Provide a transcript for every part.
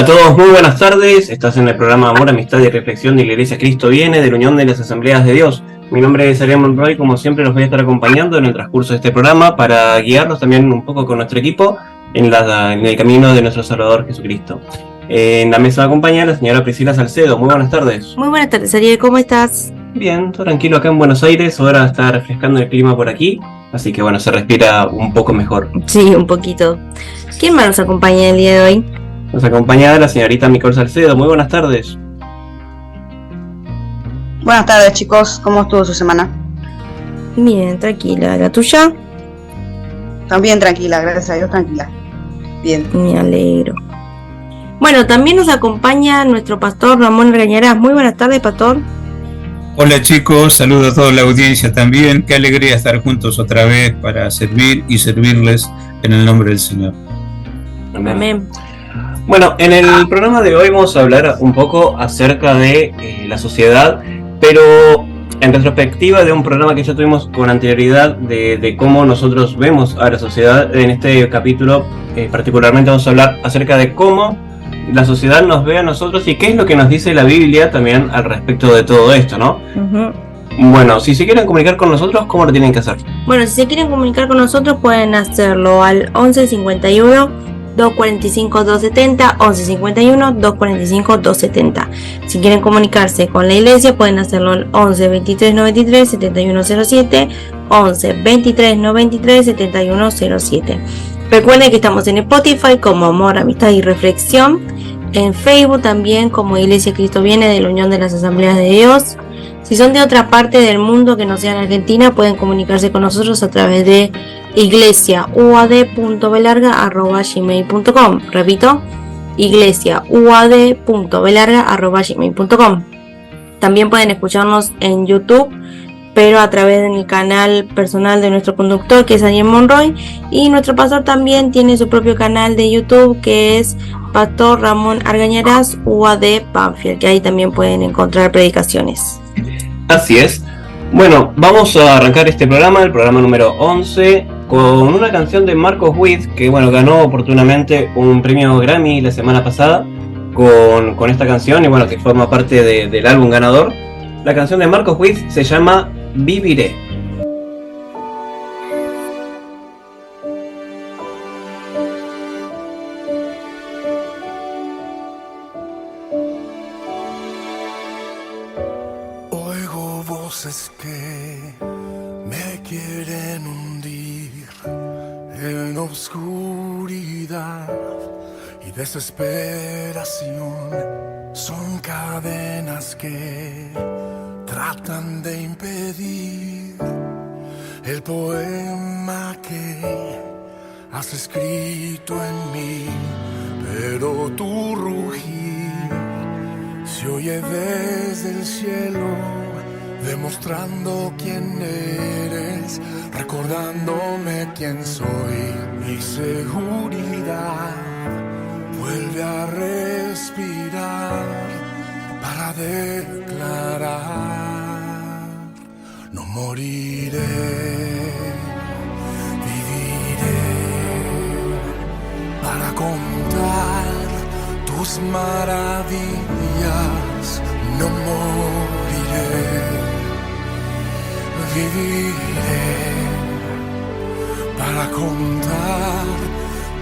Hola a todos, muy buenas tardes. Estás en el programa Amor, Amistad y Reflexión de la Iglesia Cristo Viene, de la Unión de las Asambleas de Dios. Mi nombre es Ariel Monroy, como siempre los voy a estar acompañando en el transcurso de este programa para guiarlos también un poco con nuestro equipo en el camino de nuestro Salvador Jesucristo. En la mesa me acompaña la señora Priscila Salcedo. Muy buenas tardes. Muy buenas tardes, Ariel, ¿cómo estás? Bien, todo tranquilo acá en Buenos Aires. Ahora está refrescando el clima por aquí, así que bueno, se respira un poco mejor. Sí, un poquito. ¿Quién más nos acompaña el día de hoy? Nos acompaña la señorita Nicole Salcedo. Muy buenas tardes. Buenas tardes, chicos. ¿Cómo estuvo su semana? Bien, tranquila. ¿La tuya? También tranquila, gracias a Dios, tranquila. Bien. Me alegro. Bueno, también nos acompaña nuestro pastor Ramón Argañarás. Muy buenas tardes, pastor. Hola chicos, saludo a toda la audiencia también. Qué alegría estar juntos otra vez para servir y servirles en el nombre del Señor. Amén. Bueno, en el programa de hoy vamos a hablar un poco acerca de la sociedad, pero en retrospectiva de un programa que ya tuvimos con anterioridad de cómo nosotros vemos a la sociedad. En este capítulo particularmente vamos a hablar acerca de cómo la sociedad nos ve a nosotros y qué es lo que nos dice la Biblia también al respecto de todo esto, ¿no? Bueno, si se quieren comunicar con nosotros, ¿cómo lo tienen que hacer? Bueno, si se quieren comunicar con nosotros pueden hacerlo al 11 51 245 270, 11 51 245 270. Si quieren comunicarse con la iglesia pueden hacerlo al 11 23 93 7107, 11 23 93 7107. Recuerden que estamos en Spotify como Amor, Amistad y Reflexión, en Facebook también como Iglesia Cristo Viene, de la Unión de las Asambleas de Dios. Si son de otra parte del mundo que no sea en Argentina, pueden comunicarse con nosotros a través de iglesiauad.belarga@gmail.com. Repito, iglesiauad.belarga@gmail.com. También pueden escucharnos en YouTube, pero a través del canal personal de nuestro conductor, que es Ariel Monroy, y nuestro pastor también tiene su propio canal de YouTube, que es Pastor Ramón Argañarás UAD Banfield, que ahí también pueden encontrar predicaciones. Así es. Bueno, vamos a arrancar este programa, el programa número 11, con una canción de Marcos Witt, que bueno, ganó oportunamente un premio Grammy la semana pasada con esta canción, y bueno, que forma parte del álbum ganador. La canción de Marcos Witt se llama Viviré. Oigo voces que me quieren hundir en oscuridad y desesperación. Son cadenas que tratan de impedir el poema que has escrito en mí, pero tu rugir se oye desde el cielo, demostrando quién eres, recordándome quién soy. Mi seguridad vuelve a respirar para declarar: no moriré, viviré para contar tus maravillas. No moriré, viviré para contar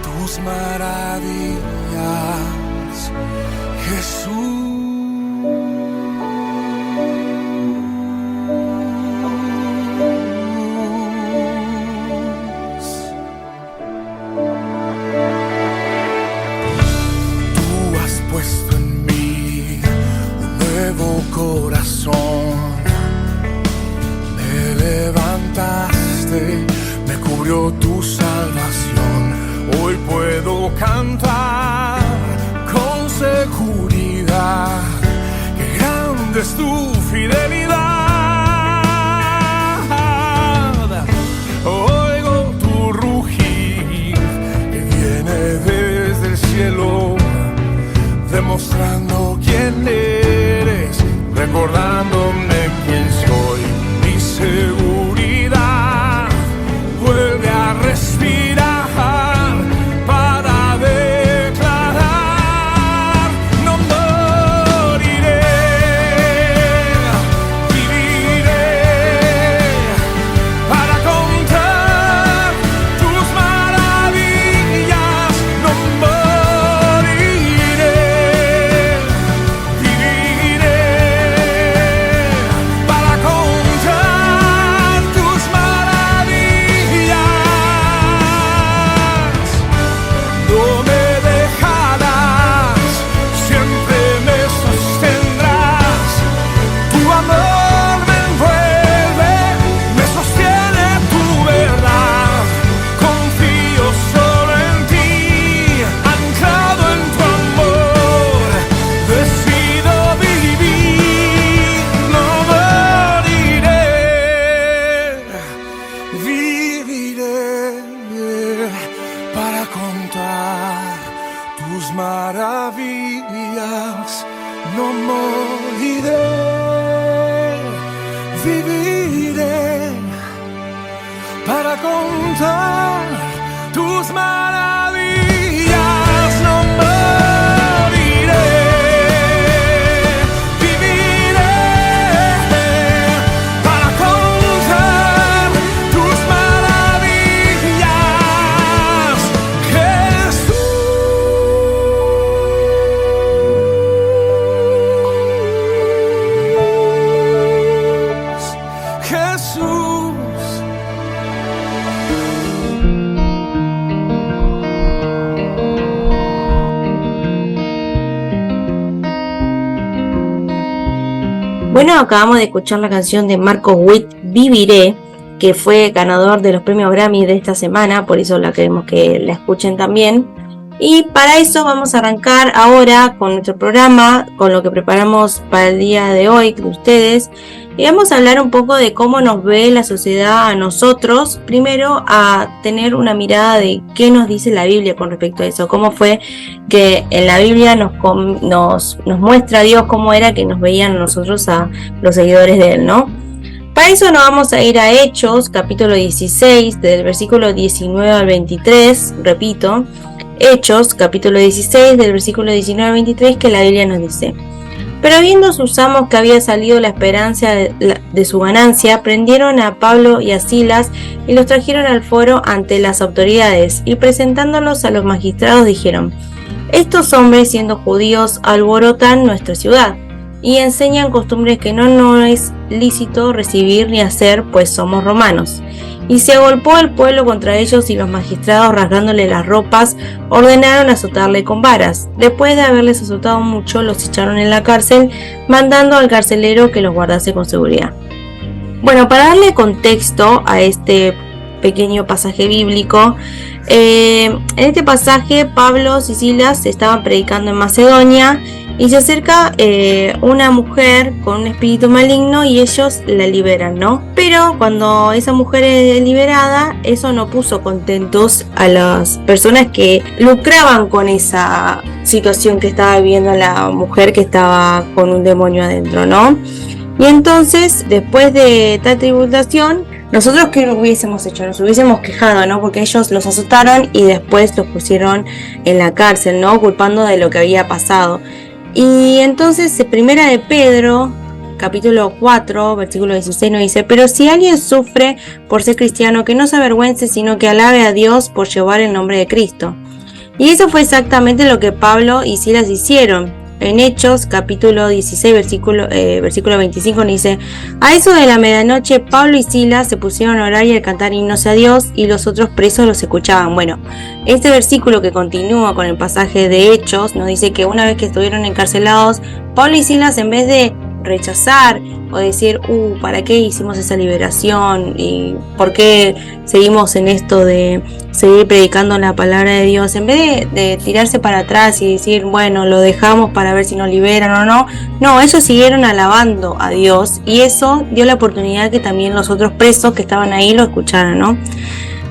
tus maravillas, Jesús. Corazón, me levantaste, me cubrió tu salvación. Hoy puedo cantar con seguridad viviré para contar tus maravillas, no moriré, viviré para contar tus maravillas, Jesús. Bueno, acabamos de escuchar la canción de Marcos Witt, Viviré, que fue ganador de los premios Grammy de esta semana, por eso la queremos que la escuchen también. Y para eso vamos a arrancar ahora con nuestro programa, con lo que preparamos para el día de hoy de ustedes. Y vamos a hablar un poco de cómo nos ve la sociedad a nosotros. Primero, a tener una mirada de qué nos dice la Biblia con respecto a eso. Cómo fue que en la Biblia nos muestra a Dios cómo era que nos veían a nosotros, a los seguidores de Él, ¿no? Para eso nos vamos a ir a Hechos, capítulo 16, del versículo 19 al 23, repito. Hechos, capítulo 16, del versículo 19 al 23, que la Biblia nos dice: Pero viendo sus amos que había salido la esperanza de su ganancia, prendieron a Pablo y a Silas y los trajeron al foro ante las autoridades, y presentándolos a los magistrados dijeron: Estos hombres, siendo judíos, alborotan nuestra ciudad, y enseñan costumbres que no es lícito recibir ni hacer, pues somos romanos. Y se agolpó el pueblo contra ellos, y los magistrados, rasgándole las ropas, ordenaron azotarle con varas. Después de haberles azotado mucho, los echaron en la cárcel, mandando al carcelero que los guardase con seguridad. Bueno, para darle contexto a este pequeño pasaje bíblico, en este pasaje Pablo y Silas estaban predicando en Macedonia, y se acerca una mujer con un espíritu maligno y ellos la liberan, ¿no? Pero cuando esa mujer es liberada, eso no puso contentos a las personas que lucraban con esa situación que estaba viviendo la mujer, que estaba con un demonio adentro, ¿no? Y entonces, después de tal tribulación, nosotros, ¿qué hubiésemos hecho? Nos hubiésemos quejado, ¿no? Porque ellos los azotaron y después los pusieron en la cárcel, ¿no? Culpando de lo que había pasado. Y entonces, primera de Pedro, capítulo 4, versículo 16, nos dice: Pero si alguien sufre por ser cristiano, que no se avergüence, sino que alabe a Dios por llevar el nombre de Cristo. Y eso fue exactamente lo que Pablo y Silas hicieron. En Hechos, capítulo 16, versículo 25, nos dice: A eso de la medianoche, Pablo y Silas se pusieron a orar y a cantar himnos a Dios, y los otros presos los escuchaban. Bueno, este versículo, que continúa con el pasaje de Hechos, nos dice que una vez que estuvieron encarcelados, Pablo y Silas, en vez de rechazar o decir, ¿para qué hicimos esa liberación? ¿Y por qué seguimos en esto de seguir predicando la palabra de Dios? En vez de tirarse para atrás y decir, bueno, lo dejamos para ver si nos liberan o no. No, ellos siguieron alabando a Dios, y eso dio la oportunidad que también los otros presos que estaban ahí lo escucharan, ¿no?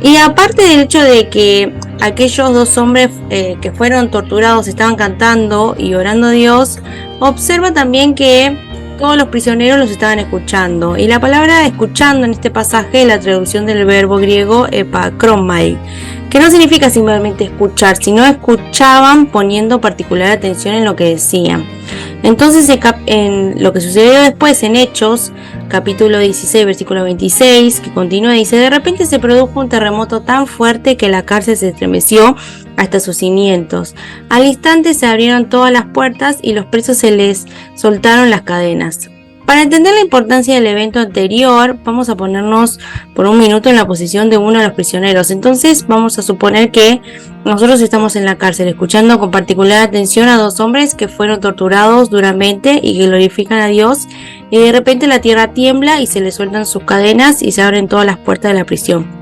Y aparte del hecho de que aquellos dos hombres que fueron torturados estaban cantando y orando a Dios, observa también que todos los prisioneros los estaban escuchando. Y la palabra escuchando en este pasaje es la traducción del verbo griego epakromai, que no significa simplemente escuchar, sino escuchaban poniendo particular atención en lo que decían. Entonces, en lo que sucedió después en Hechos, capítulo 16, versículo 26, que continúa, dice: De repente se produjo un terremoto tan fuerte que la cárcel se estremeció hasta sus cimientos. Al instante se abrieron todas las puertas y los presos se les soltaron las cadenas. Para entender la importancia del evento anterior, vamos a ponernos por un minuto en la posición de uno de los prisioneros. Entonces vamos a suponer que nosotros estamos en la cárcel escuchando con particular atención a dos hombres que fueron torturados duramente y que glorifican a Dios, y de repente la tierra tiembla y se les sueltan sus cadenas y se abren todas las puertas de la prisión.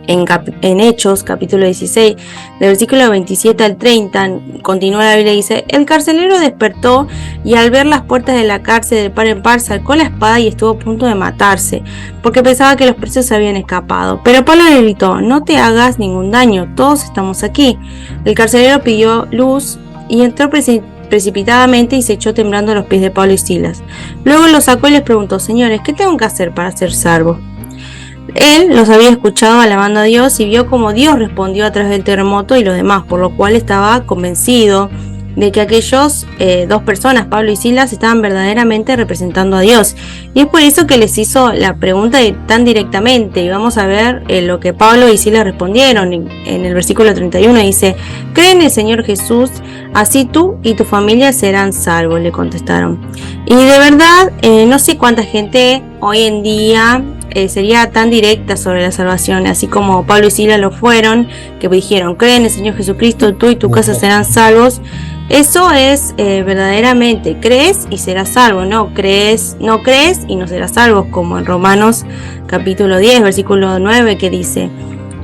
En Hechos, capítulo 16, del versículo 27 al 30, continúa la Biblia y dice: El carcelero despertó y al ver las puertas de la cárcel de par en par sacó la espada y estuvo a punto de matarse, porque pensaba que los presos se habían escapado. Pero Pablo le gritó: No te hagas ningún daño, todos estamos aquí. El carcelero pidió luz y entró precipitadamente y se echó temblando a los pies de Pablo y Silas. Luego los sacó y les preguntó: señores, ¿qué tengo que hacer para ser salvo? Él los había escuchado alabando a Dios y vio cómo Dios respondió a través del terremoto y los demás, por lo cual estaba convencido de que aquellos dos personas, Pablo y Silas, estaban verdaderamente representando a Dios. Y es por eso que les hizo la pregunta tan directamente. Y vamos a ver lo que Pablo y Silas respondieron. En el versículo 31 dice: cree en el Señor Jesús, así tú y tu familia serán salvos, le contestaron. Y de verdad, no sé cuánta gente hoy en día sería tan directa sobre la salvación, así como Pablo y Silas lo fueron, que dijeron: cree en el Señor Jesucristo, tú y tu casa serán salvos. Eso es verdaderamente, crees y serás salvo, no crees y no serás salvo, como en Romanos capítulo 10, versículo 9, que dice: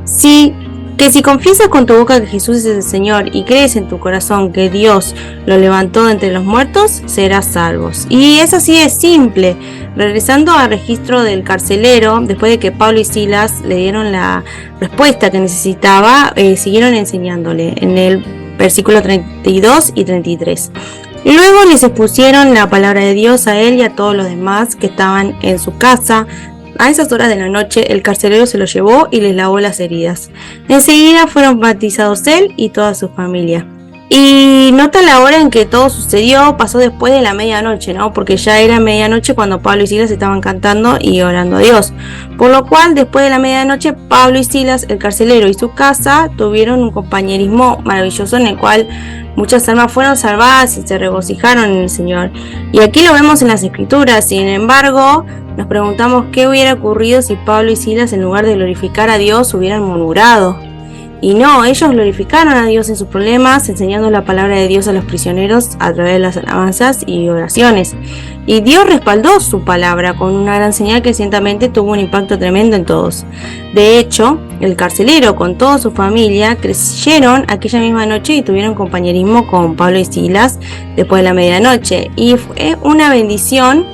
si confiesas con tu boca que Jesús es el Señor y crees en tu corazón que Dios lo levantó de entre los muertos, serás salvos. Y es así de simple. Regresando al registro del carcelero, después de que Pablo y Silas le dieron la respuesta que necesitaba, siguieron enseñándole en el versículo 32 y 33. Luego les expusieron la palabra de Dios a él y a todos los demás que estaban en su casa. A esas horas de la noche el carcelero se los llevó y les lavó las heridas. Enseguida fueron bautizados él y toda su familia. Y nota la hora en que todo sucedió, pasó después de la medianoche, ¿no? Porque ya era medianoche cuando Pablo y Silas estaban cantando y orando a Dios. Por lo cual, después de la medianoche, Pablo y Silas, el carcelero y su casa, tuvieron un compañerismo maravilloso en el cual muchas almas fueron salvadas y se regocijaron en el Señor. Y aquí lo vemos en las Escrituras. Sin embargo, nos preguntamos qué hubiera ocurrido si Pablo y Silas, en lugar de glorificar a Dios, hubieran murmurado. Y no, ellos glorificaron a Dios en sus problemas, enseñando la palabra de Dios a los prisioneros a través de las alabanzas y oraciones. Y Dios respaldó su palabra con una gran señal que ciertamente tuvo un impacto tremendo en todos. De hecho, el carcelero con toda su familia creyeron aquella misma noche y tuvieron compañerismo con Pablo y Silas después de la medianoche. Y fue una bendición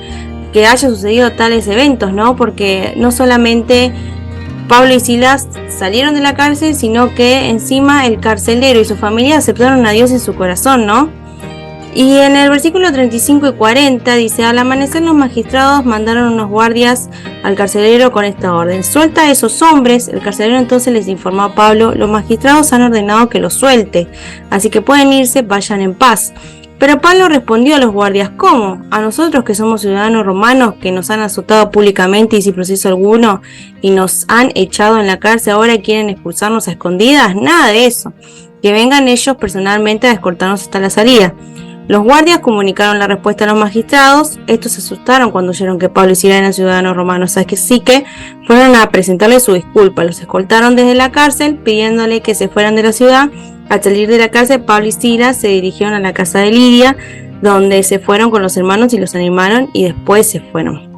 que haya sucedido tales eventos, ¿no? Porque no solamente Pablo y Silas salieron de la cárcel, sino que encima el carcelero y su familia aceptaron a Dios en su corazón, ¿no? Y en el versículo 35 y 40 dice: al amanecer los magistrados mandaron unos guardias al carcelero con esta orden: suelta a esos hombres. El carcelero entonces les informó a Pablo: los magistrados han ordenado que los suelte, así que pueden irse, vayan en paz. Pero Pablo respondió a los guardias: ¿cómo? ¿A nosotros que somos ciudadanos romanos, que nos han azotado públicamente y sin proceso alguno y nos han echado en la cárcel, ahora quieren expulsarnos a escondidas? Nada de eso. Que vengan ellos personalmente a escoltarnos hasta la salida. Los guardias comunicaron la respuesta a los magistrados. Estos se asustaron cuando oyeron que Pablo y Silas eran ciudadanos romanos, así que fueron a presentarle su disculpa. Los escoltaron desde la cárcel pidiéndole que se fueran de la ciudad. Al salir de la cárcel, Pablo y Silas se dirigieron a la casa de Lidia, donde se fueron con los hermanos y los animaron, y después se fueron.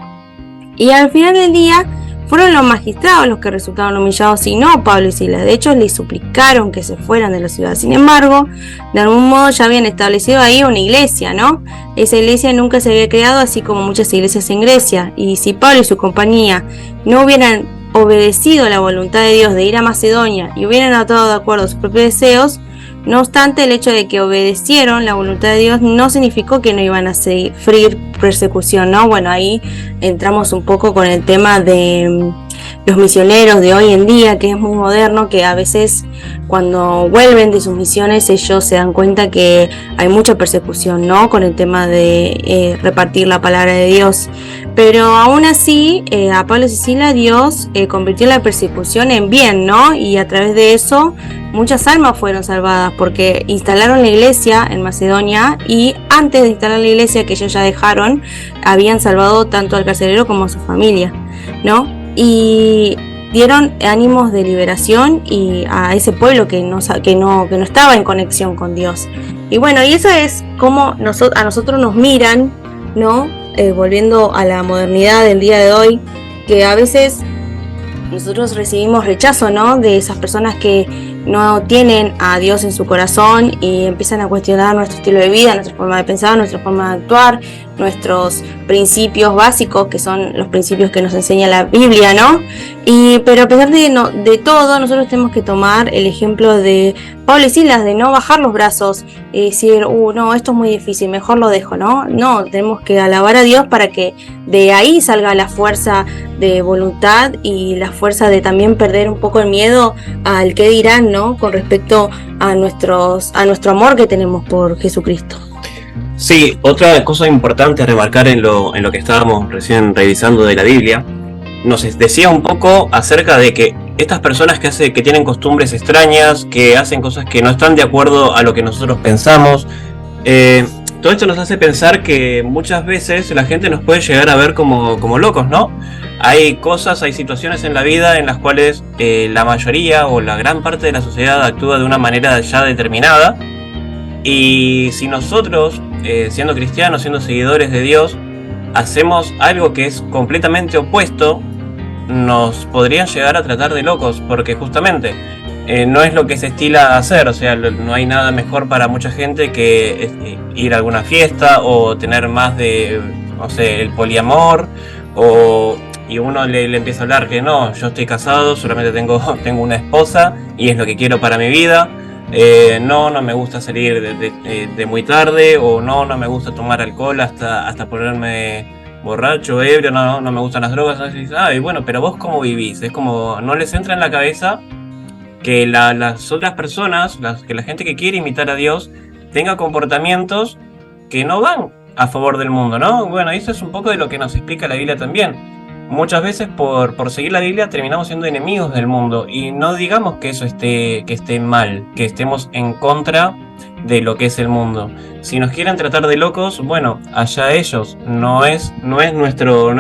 Y al final del día fueron los magistrados los que resultaron humillados y no Pablo y Silas. De hecho, les suplicaron que se fueran de la ciudad. Sin embargo, de algún modo ya habían establecido ahí una iglesia, ¿no? Esa iglesia nunca se había creado, así como muchas iglesias en Grecia. Y si Pablo y su compañía no hubieran obedecido la voluntad de Dios de ir a Macedonia y hubieran actuado de acuerdo a sus propios deseos, no obstante, el hecho de que obedecieron la voluntad de Dios no significó que no iban a sufrir persecución, ¿no? Bueno, ahí entramos un poco con el tema de los misioneros de hoy en día, que es muy moderno, que a veces cuando vuelven de sus misiones ellos se dan cuenta que hay mucha persecución, ¿no? Con el tema de repartir la palabra de Dios. Pero aún así, a Pablo y Silas Dios convirtió la persecución en bien, ¿no? Y a través de eso muchas almas fueron salvadas porque instalaron la iglesia en Macedonia, y antes de instalar la iglesia que ellos ya dejaron, habían salvado tanto al carcelero como a su familia, ¿no? Y dieron ánimos de liberación y a ese pueblo que no estaba en conexión con Dios. Y bueno, y eso es como a nosotros nos miran, ¿no? Volviendo a la modernidad del día de hoy, que a veces nosotros recibimos rechazo, ¿no? De esas personas que no tienen a Dios en su corazón y empiezan a cuestionar nuestro estilo de vida, nuestra forma de pensar, nuestra forma de actuar, nuestros principios básicos, que son los principios que nos enseña la Biblia, ¿no? Pero a pesar de todo, nosotros tenemos que tomar el ejemplo de Pablo y Silas, de no bajar los brazos y decir, no, esto es muy difícil, mejor lo dejo, ¿no? No, tenemos que alabar a Dios para que de ahí salga la fuerza de voluntad y la fuerza de también perder un poco el miedo al qué dirán, ¿no? Con respecto a nuestro amor que tenemos por Jesucristo. Sí, otra cosa importante a remarcar en lo que estábamos recién revisando de la Biblia, nos decía un poco acerca de que estas personas que tienen costumbres extrañas, que hacen cosas que no están de acuerdo a lo que nosotros pensamos, todo esto nos hace pensar que muchas veces la gente nos puede llegar a ver como locos, ¿no? Hay situaciones en la vida en las cuales la mayoría o la gran parte de la sociedad actúa de una manera ya determinada, y si nosotros, siendo cristianos, siendo seguidores de Dios, hacemos algo que es completamente opuesto, nos podrían llegar a tratar de locos, porque justamente no es lo que se estila hacer. O sea, no hay nada mejor para mucha gente que ir a alguna fiesta o tener más de, no sé, el poliamor, y uno le empieza a hablar que no, yo estoy casado, solamente tengo una esposa y es lo que quiero para mi vida. No me gusta salir de muy tarde, o no me gusta tomar alcohol hasta ponerme borracho, ebrio, no me gustan las drogas. Ay, bueno, pero vos cómo vivís. Es como, no les entra en la cabeza que las otras personas, que la gente que quiere imitar a Dios, tenga comportamientos que no van a favor del mundo, ¿no? Bueno, eso es un poco de lo que nos explica la Biblia también. Muchas veces por seguir la Biblia terminamos siendo enemigos del mundo, y no digamos que eso esté mal, que estemos en contra de lo que es el mundo. Si nos quieren tratar de locos, bueno, allá ellos, no es nuestro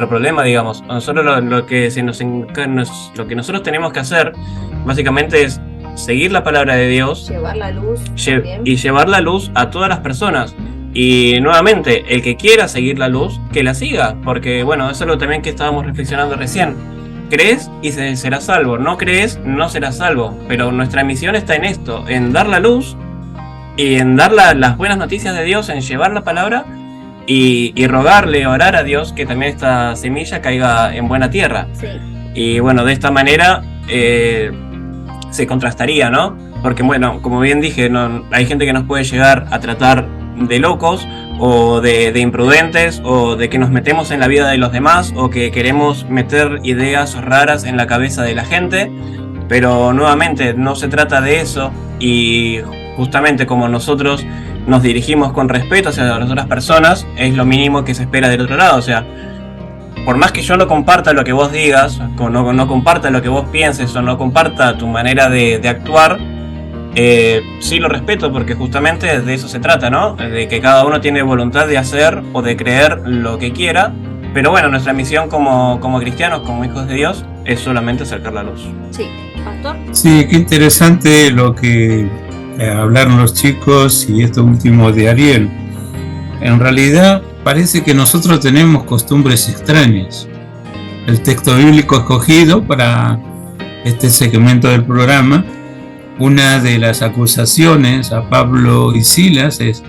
problema, digamos. Nosotros lo que nosotros tenemos que hacer básicamente es seguir la palabra de Dios, Llevar la luz y llevar la luz a todas las personas. Y nuevamente, el que quiera seguir la luz, que la siga, porque bueno, eso es lo también que estábamos reflexionando recién. Crees y serás salvo, no crees, no serás salvo. Pero nuestra misión está en esto, en dar la luz y en dar las buenas noticias de Dios, en llevar la palabra y rogarle, orar a Dios que también esta semilla caiga en buena tierra. Sí. Y bueno, de esta manera se contrastaría, ¿no? Porque bueno, como bien dije, hay gente que nos puede llegar a tratar de locos, o de imprudentes, o de que nos metemos en la vida de los demás, o que queremos meter ideas raras en la cabeza de la gente. Pero nuevamente no se trata de eso, y justamente como nosotros nos dirigimos con respeto hacia las otras personas, es lo mínimo que se espera del otro lado. O sea, por más que yo no comparta lo que vos digas, no comparta lo que vos pienses, o no comparta tu manera de actuar, sí lo respeto, porque justamente de eso se trata, ¿no? De que cada uno tiene voluntad de hacer o de creer lo que quiera. Pero bueno, nuestra misión como cristianos, como hijos de Dios, es solamente acercar la luz. Sí, pastor. Sí, qué interesante lo que hablaron los chicos, y esto último de Ariel. En realidad parece que nosotros tenemos costumbres extrañas. El texto bíblico escogido para este segmento del programa, una de las acusaciones a Pablo y Silas es: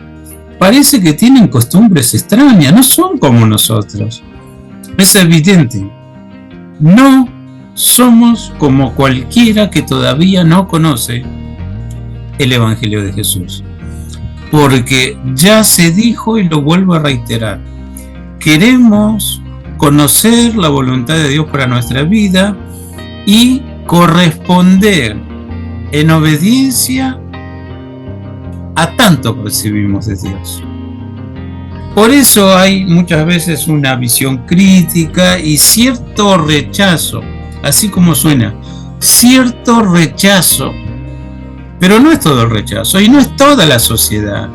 parece que tienen costumbres extrañas, no son como nosotros. Es evidente, no somos como cualquiera que todavía no conoce el Evangelio de Jesús. Porque ya se dijo, y lo vuelvo a reiterar, queremos conocer la voluntad de Dios para nuestra vida y corresponder en obediencia a tanto que recibimos de Dios. Por eso hay muchas veces una visión crítica y cierto rechazo, así como suena, cierto rechazo. Pero no es todo el rechazo, y no es toda la sociedad,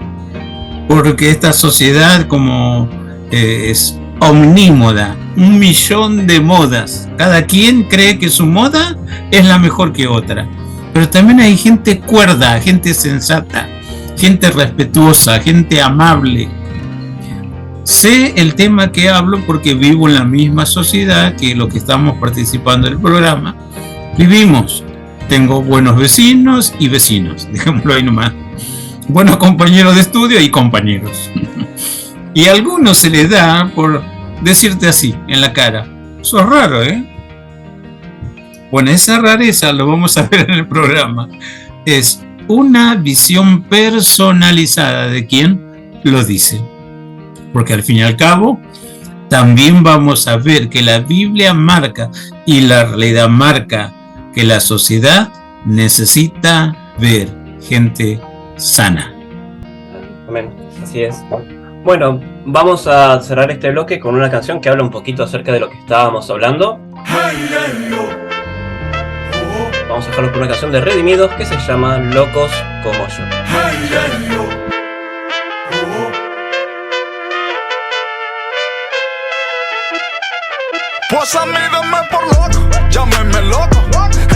porque esta sociedad como es omnímoda, 1.000.000 de modas, cada quien cree que su moda es la mejor que otra. Pero también hay gente cuerda, gente sensata, gente respetuosa, gente amable. Sé el tema que hablo porque vivo en la misma sociedad que los que estamos participando del programa. Vivimos. Tengo buenos vecinos y vecinos, dejémoslo ahí nomás. buenos compañeros de estudio y compañeros. Y a algunos se les da por decirte así, en la cara, sos raro, ¿eh? Bueno, esa rareza, lo vamos a ver en el programa, es una visión personalizada de quien lo dice. Porque al fin y al cabo, también vamos a ver que la Biblia marca y la realidad marca que la sociedad necesita ver gente sana. Amén, así es. Bueno, vamos a cerrar este bloque con una canción que habla un poquito acerca de lo que estábamos hablando. Vamos a dejarlo con una canción de Redimidos que se llama Locos como yo. Pues a mí denme por loco, llámenme loco.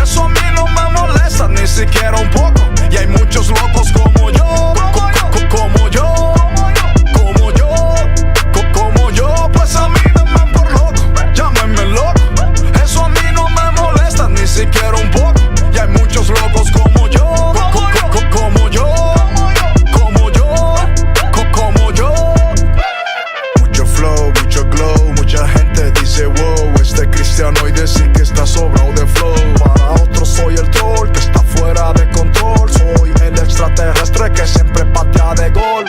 Eso a mí no me molesta ni siquiera un poco. Y hay muchos locos como yo, como yo, como yo, como yo. Pues a mí denme por loco, llámenme loco. Eso a mí no me molesta ni siquiera un poco. Y hay muchos locos como yo, como yo, como yo, como yo. Mucho flow, mucho glow, mucha gente dice wow, este cristiano hoy decir que está sobrado de flow. Para otros soy el troll que está fuera de control. Soy el extraterrestre que siempre patea de gol.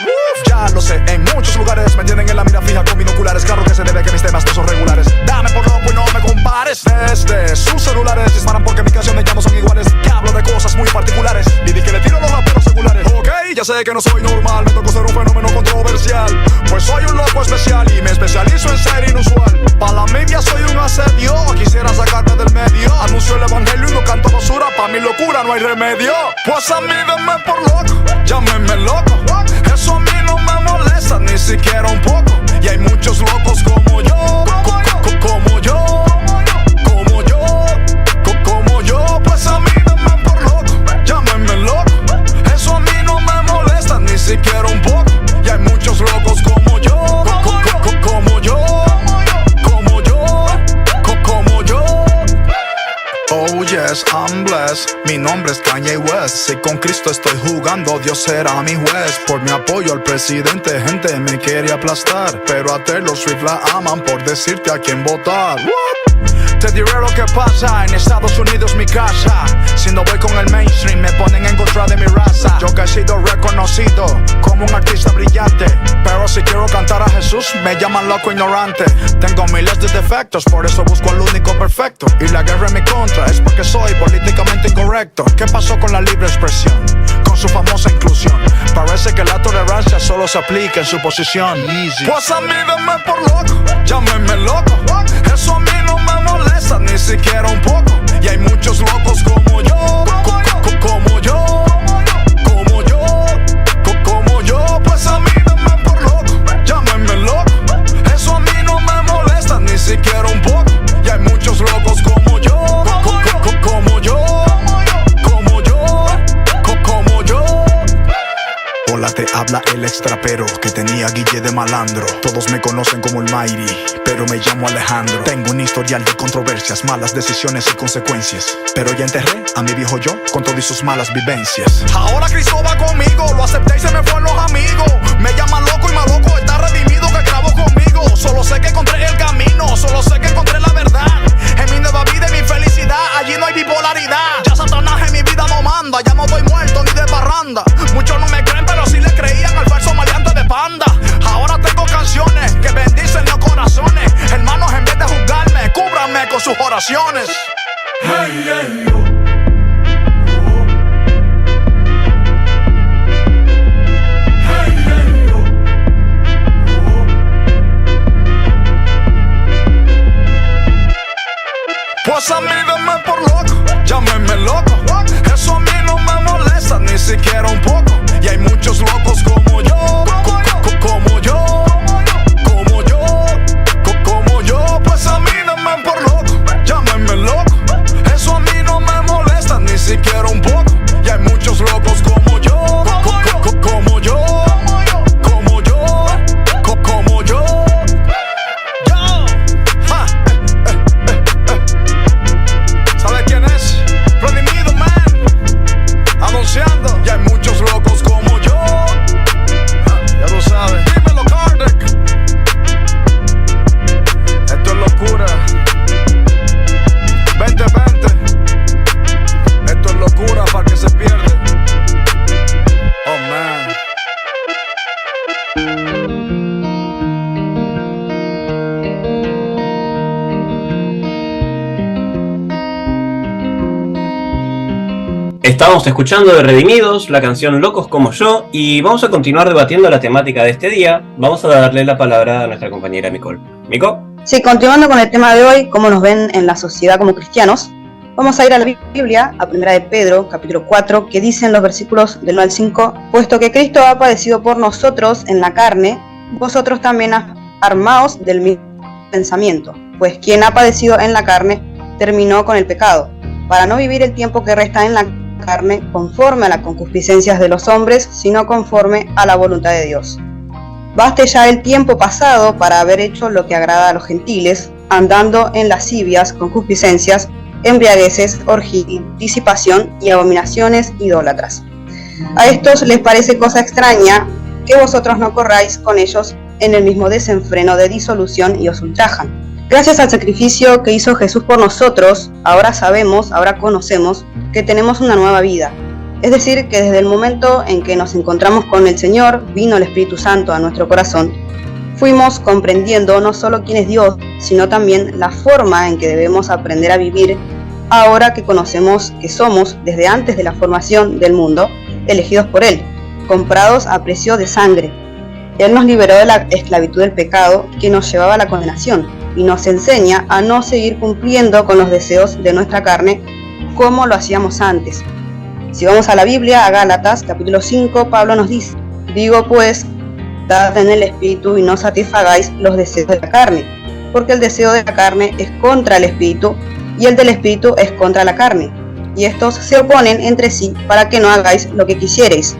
Ya lo sé, en muchos lugares me tienen en la mira fija con binoculares. Claro que se debe que mis temas no son regulares. Dame por loco y no me compares. Desde sus celulares disparan porque mis canciones ya no son iguales. Que hablo de cosas muy particulares y de que le tiro los raperos seculares. Ok, ya sé que no soy normal, me tocó ser un fenómeno controversial. Pues soy un loco especial y me especializo en ser inusual. Pa' la media soy un asedio, quisiera sacarte del medio. Anuncio el evangelio y no canto basura, pa' mi locura no hay remedio. Pues a mí denme por loco, llámenme loco. Eso a mí no me molesta ni siquiera un poco. Y hay muchos locos como yo, como yo, como yo, como yo. Pues a mí denme por loco, llámenme loco. Eso a mí no me molesta ni siquiera un poco. Y hay muchos locos como yo, como yo, como yo, como yo. Oh yes, I'm blessed. Mi nombre es Kanye West. Si con Cristo estoy jugando, Dios será mi juez. Por mi apoyo al presidente, gente me quiere aplastar. Pero a Taylor Swift la aman por decirte a quién votar. Te diré lo que pasa, en Estados Unidos mi casa. Si no voy con el mainstream me ponen en contra de mi raza. Yo que he sido reconocido como un artista brillante, pero si quiero cantar a Jesús me llaman loco ignorante. Tengo miles de defectos, por eso busco al único perfecto. Y la guerra en mi contra es porque soy políticamente incorrecto. ¿Qué pasó con la libre expresión? Con su famosa inclusión. Parece que la tolerancia solo se aplica en su posición. Easy. Pues a mí denme por loco, llámenme loco. Eso a mí no me molesta ni siquiera un poco. Y hay muchos locos como yo, como yo, como yo, como yo. Pues a mí denme por loco, llámenme loco. Eso a mí no me molesta ni siquiera un poco. Y hay muchos locos como yo, como yo, como yo, como yo. Hola, te habla el extrapero que tenía Guille de malandro. Todos me conocen como el Mighty, pero me llamo Alejandro. Tengo un historial de controversias, malas decisiones y consecuencias. Pero ya enterré a mi viejo yo con todas sus malas vivencias. Ahora Cristo va conmigo, lo acepté y se me fueron los amigos. Me llaman loco y más loco está redimido que grabó conmigo. Solo sé que encontré el camino, solo sé que encontré la verdad. En mi nueva vida y mi felicidad, allí no hay bipolaridad. Ya Satanás en mi vida no manda, ya no estoy muerto ni de parranda. Muchos no me creen pero sí le creían al falso maleante de Panda. Ahora tengo canciones que bendicen los corazones. Hermanos, en vez de juzgarme, cúbranme con sus oraciones. Hey, hey, oh. Pues a mí denme por loco, llámenme loco. Eso a mí no me molesta ni siquiera un poco. Y hay muchos locos como yo, como yo, como yo, como yo. Pues a mí denme por loco, llámenme loco. Eso a mí no me molesta ni siquiera un poco. Y hay muchos locos como yo, como yo, como yo, como yo. ¿Sabe quién es? Redimido, man. Anunciando. Y hay muchos locos como yo. Estamos escuchando de Redimidos, la canción Locos como yo, y vamos a continuar debatiendo la temática de este día. Vamos a darle la palabra a nuestra compañera Nicole. ¿Mico? Sí, continuando con el tema de hoy, cómo nos ven en la sociedad como cristianos, vamos a ir a la Biblia, a 1 de Pedro, capítulo 4, que dice en los versículos del 1 al 5, puesto que Cristo ha padecido por nosotros en la carne, vosotros también armaos del mismo pensamiento, pues quien ha padecido en la carne terminó con el pecado, para no vivir el tiempo que resta en la carne conforme a las concupiscencias de los hombres, sino conforme a la voluntad de Dios. Baste ya el tiempo pasado para haber hecho lo que agrada a los gentiles, andando en lascivias, concupiscencias, embriagueces, orgías, disipación y abominaciones idólatras. A estos les parece cosa extraña que vosotros no corráis con ellos en el mismo desenfreno de disolución y os ultrajan. Gracias al sacrificio que hizo Jesús por nosotros, ahora sabemos, ahora conocemos que tenemos una nueva vida. Es decir, que desde el momento en que nos encontramos con el Señor, vino el Espíritu Santo a nuestro corazón, fuimos comprendiendo no solo quién es Dios, sino también la forma en que debemos aprender a vivir ahora que conocemos que somos, desde antes de la formación del mundo, elegidos por Él, comprados a precio de sangre. Él nos liberó de la esclavitud del pecado que nos llevaba a la condenación y nos enseña a no seguir cumpliendo con los deseos de nuestra carne como lo hacíamos antes. Si vamos a la Biblia, a Gálatas, capítulo 5, Pablo nos dice, digo pues, dad en el Espíritu y no satisfagáis los deseos de la carne, porque el deseo de la carne es contra el Espíritu y el del Espíritu es contra la carne, y estos se oponen entre sí para que no hagáis lo que quisierais.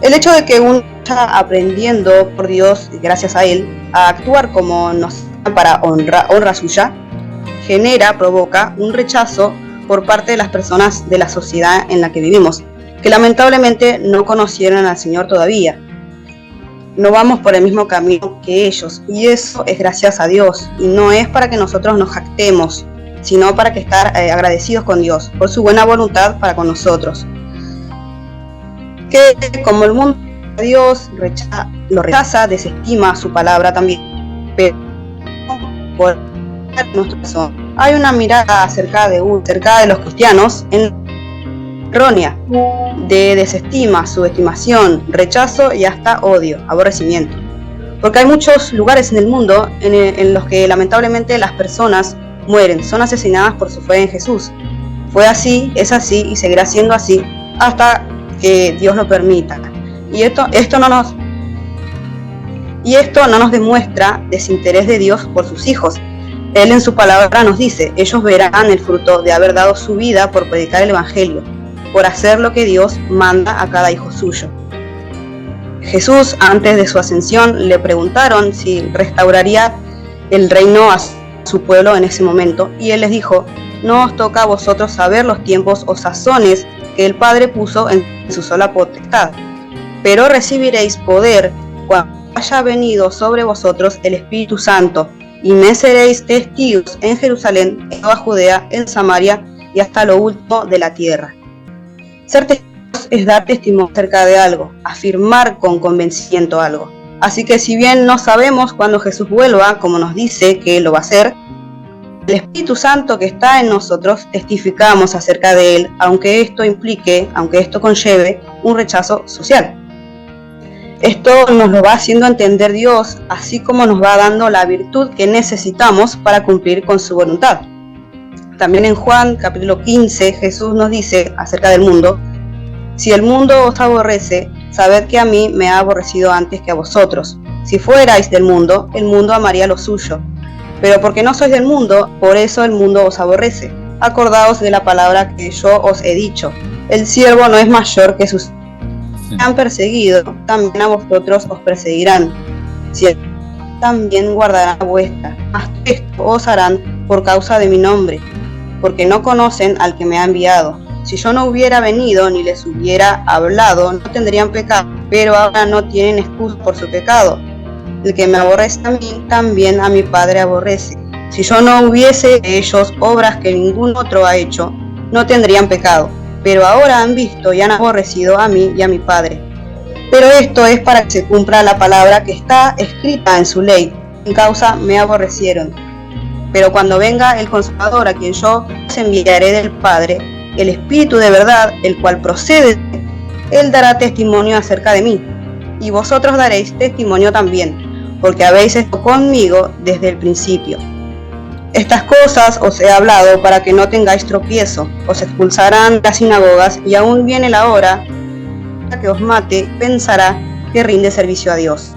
El hecho de que uno está aprendiendo por Dios, gracias a Él, a actuar como nos para honra suya, provoca un rechazo por parte de las personas de la sociedad en la que vivimos, que lamentablemente no conocieron al Señor todavía. No vamos por el mismo camino que ellos, y eso es gracias a Dios, y no es para que nosotros nos jactemos, sino para que estar agradecidos con Dios, por su buena voluntad para con nosotros. Que como el mundo de Dios lo rechaza, desestima su palabra también, pero por nuestro corazón hay una mirada acerca de los cristianos errónea, de desestima, subestimación, rechazo y hasta odio, aborrecimiento. Porque hay muchos lugares en el mundo en los que lamentablemente las personas mueren, son asesinadas por su fe en Jesús. Fue así, es así y seguirá siendo así hasta que Dios lo permita. Y esto no nos demuestra desinterés de Dios por sus hijos. Él en su palabra nos dice, ellos verán el fruto de haber dado su vida por predicar el Evangelio, por hacer lo que Dios manda a cada hijo suyo. Jesús, antes de su ascensión, le preguntaron si restauraría el reino a su pueblo en ese momento, y él les dijo, no os toca a vosotros saber los tiempos o sazones que el Padre puso en su sola potestad, pero recibiréis poder cuando haya venido sobre vosotros el Espíritu Santo, y me seréis testigos en Jerusalén, en toda Judea, en Samaria y hasta lo último de la tierra. Ser testigos es dar testimonio acerca de algo, afirmar con convencimiento algo. Así que si bien no sabemos cuándo Jesús vuelva, como nos dice que lo va a hacer, el Espíritu Santo que está en nosotros testificamos acerca de Él, aunque esto conlleve un rechazo social. Esto nos lo va haciendo entender Dios, así como nos va dando la virtud que necesitamos para cumplir con su voluntad. También en Juan capítulo 15 Jesús nos dice acerca del mundo, si el mundo os aborrece, sabed que a mí me ha aborrecido antes que a vosotros. Si fuerais del mundo, el mundo amaría lo suyo. Pero porque no sois del mundo, por eso el mundo os aborrece. Acordaos de la palabra que yo os he dicho. El siervo no es mayor que sus han perseguido, también a vosotros os perseguirán. Si también guardarán vuestra, mas esto os harán por causa de mi nombre, porque no conocen al que me ha enviado. Si yo no hubiera venido ni les hubiera hablado, no tendrían pecado, pero ahora no tienen excusa por su pecado. El que me aborrece a mí, también a mi Padre aborrece. Si yo no hubiese de ellos obras que ningún otro ha hecho, no tendrían pecado. Pero ahora han visto y han aborrecido a mí y a mi Padre. Pero esto es para que se cumpla la palabra que está escrita en su ley. En causa me aborrecieron. Pero cuando venga el Consolador, a quien yo os enviaré del Padre, el Espíritu de verdad, el cual procede, Él dará testimonio acerca de mí, y vosotros daréis testimonio también, porque habéis estado conmigo desde el principio. Estas cosas os he hablado para que no tengáis tropiezo, os expulsarán de las sinagogas, y aún viene la hora que os mate, pensará que rinde servicio a Dios.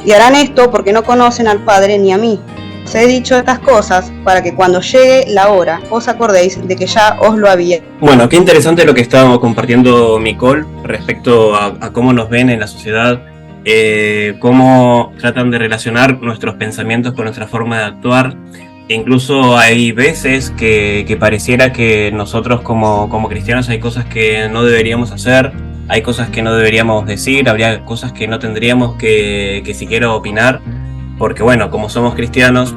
Y harán esto porque no conocen al Padre ni a mí. Os he dicho estas cosas para que cuando llegue la hora os acordéis de que ya os lo había. Bueno, qué interesante lo que estábamos compartiendo, Nicole, respecto a cómo nos ven en la sociedad, cómo tratan de relacionar nuestros pensamientos con nuestra forma de actuar. Incluso hay veces que pareciera que nosotros como cristianos hay cosas que no deberíamos hacer, hay cosas que no deberíamos decir, habría cosas que no tendríamos que siquiera opinar, porque bueno, como somos cristianos.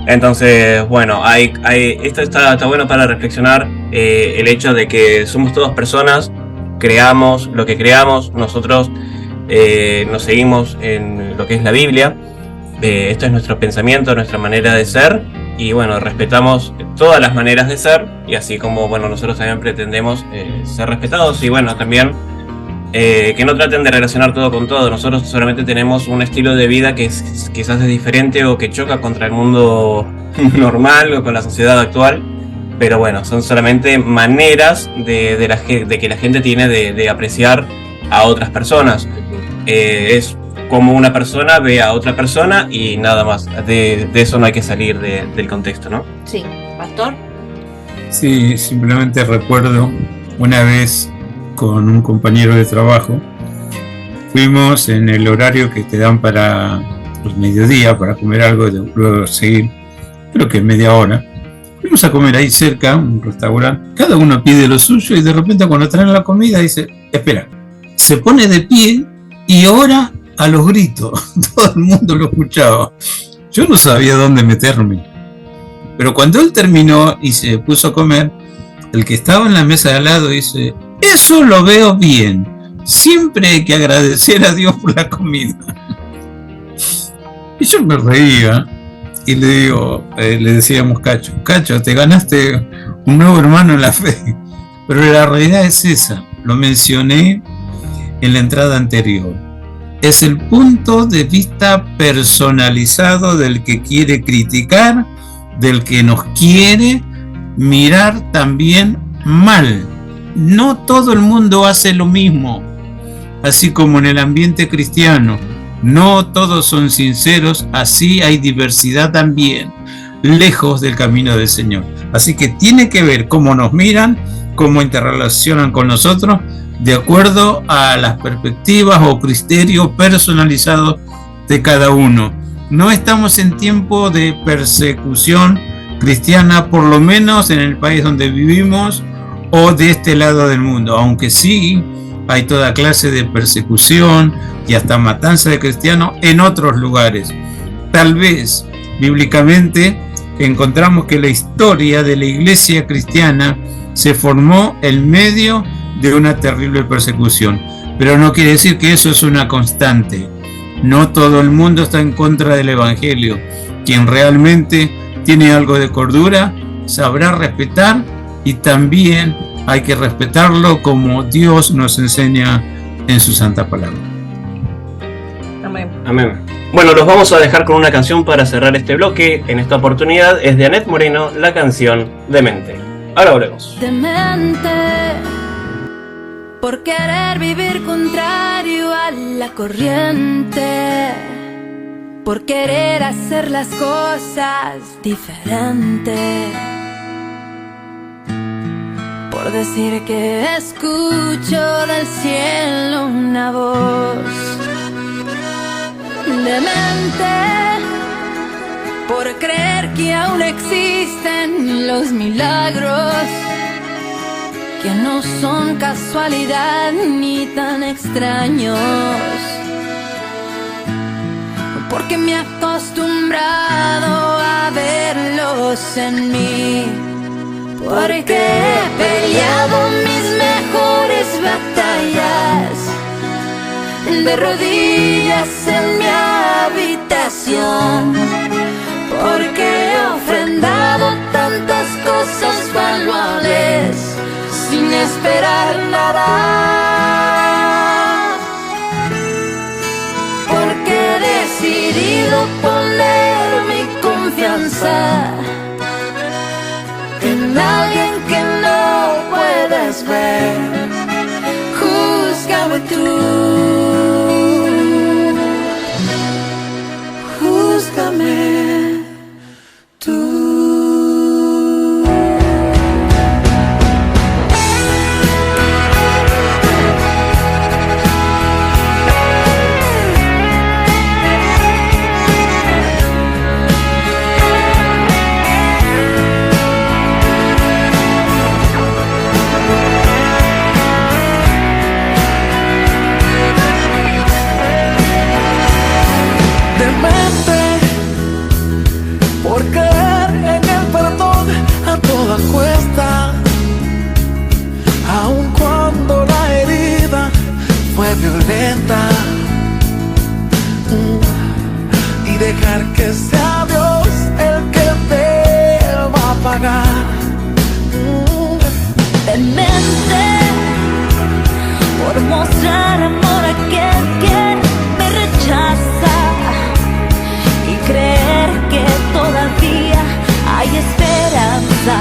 Entonces, bueno, esto está bueno para reflexionar, el hecho de que somos todas personas, creamos lo que creamos, nosotros nos seguimos en lo que es la Biblia. Esto es nuestro pensamiento, nuestra manera de ser, y bueno, respetamos todas las maneras de ser, y así como bueno, nosotros también pretendemos ser respetados, y bueno, también que no traten de relacionar todo con todo. Nosotros solamente tenemos un estilo de vida que quizás es diferente o que choca contra el mundo normal o con la sociedad actual, pero bueno, son solamente maneras de que la gente tiene de apreciar a otras personas. Es como una persona ve a otra persona y nada más. De eso no hay que salir del contexto, ¿no? Sí, Pastor. Sí, simplemente recuerdo una vez con un compañero de trabajo, fuimos en el horario que te dan para el mediodía, para comer algo y luego seguir, creo que media hora. Fuimos a comer ahí cerca, un restaurante, cada uno pide lo suyo y de repente cuando traen la comida dice, espera, se pone de pie y ora a los gritos, todo el mundo lo escuchaba. Yo no sabía dónde meterme, pero cuando él terminó y se puso a comer, el que estaba en la mesa de al lado dice, eso lo veo bien, siempre hay que agradecer a Dios por la comida. Y yo me reía y le digo, le decíamos Cacho, te ganaste un nuevo hermano en la fe, pero la realidad es esa, lo mencioné en la entrada anterior. Es el punto de vista personalizado del que quiere criticar, del que nos quiere mirar también mal. No todo el mundo hace lo mismo, así como en el ambiente cristiano. No todos son sinceros, así hay diversidad también, lejos del camino del Señor. Así que tiene que ver cómo nos miran, cómo interrelacionan con nosotros, de acuerdo a las perspectivas o criterios personalizados de cada uno. No estamos en tiempo de persecución cristiana, por lo menos en el país donde vivimos o de este lado del mundo, aunque sí hay toda clase de persecución y hasta matanza de cristianos en otros lugares. Tal vez bíblicamente encontramos que la historia de la iglesia cristiana se formó en medio de una terrible persecución, pero no quiere decir que eso es una constante. No todo el mundo está en contra del evangelio. Quien realmente tiene algo de cordura sabrá respetar, y también hay que respetarlo como Dios nos enseña en su santa palabra. Amén. Amén. Bueno, los vamos a dejar con una canción para cerrar este bloque. En esta oportunidad es de Anet Moreno, la canción Demente. Ahora volvemos. Demente, por querer vivir contrario a la corriente, por querer hacer las cosas diferentes, por decir que escucho del cielo una voz. Demente, por creer que aún existen los milagros, que no son casualidad ni tan extraños, porque me he acostumbrado a verlos en mí, porque he peleado mis mejores batallas de rodillas en mi habitación, porque he ofrendado tantas cosas valuables confianza en alguien que no puedes ver. Júzgame tú, júzgame tú. Por creer en el perdón a toda cuesta, aun cuando la herida fue violenta, y dejar que sea Dios el que te va a pagar. Demente por mostrar amor a aquel que me rechaza y creer que todavía hay esperanza,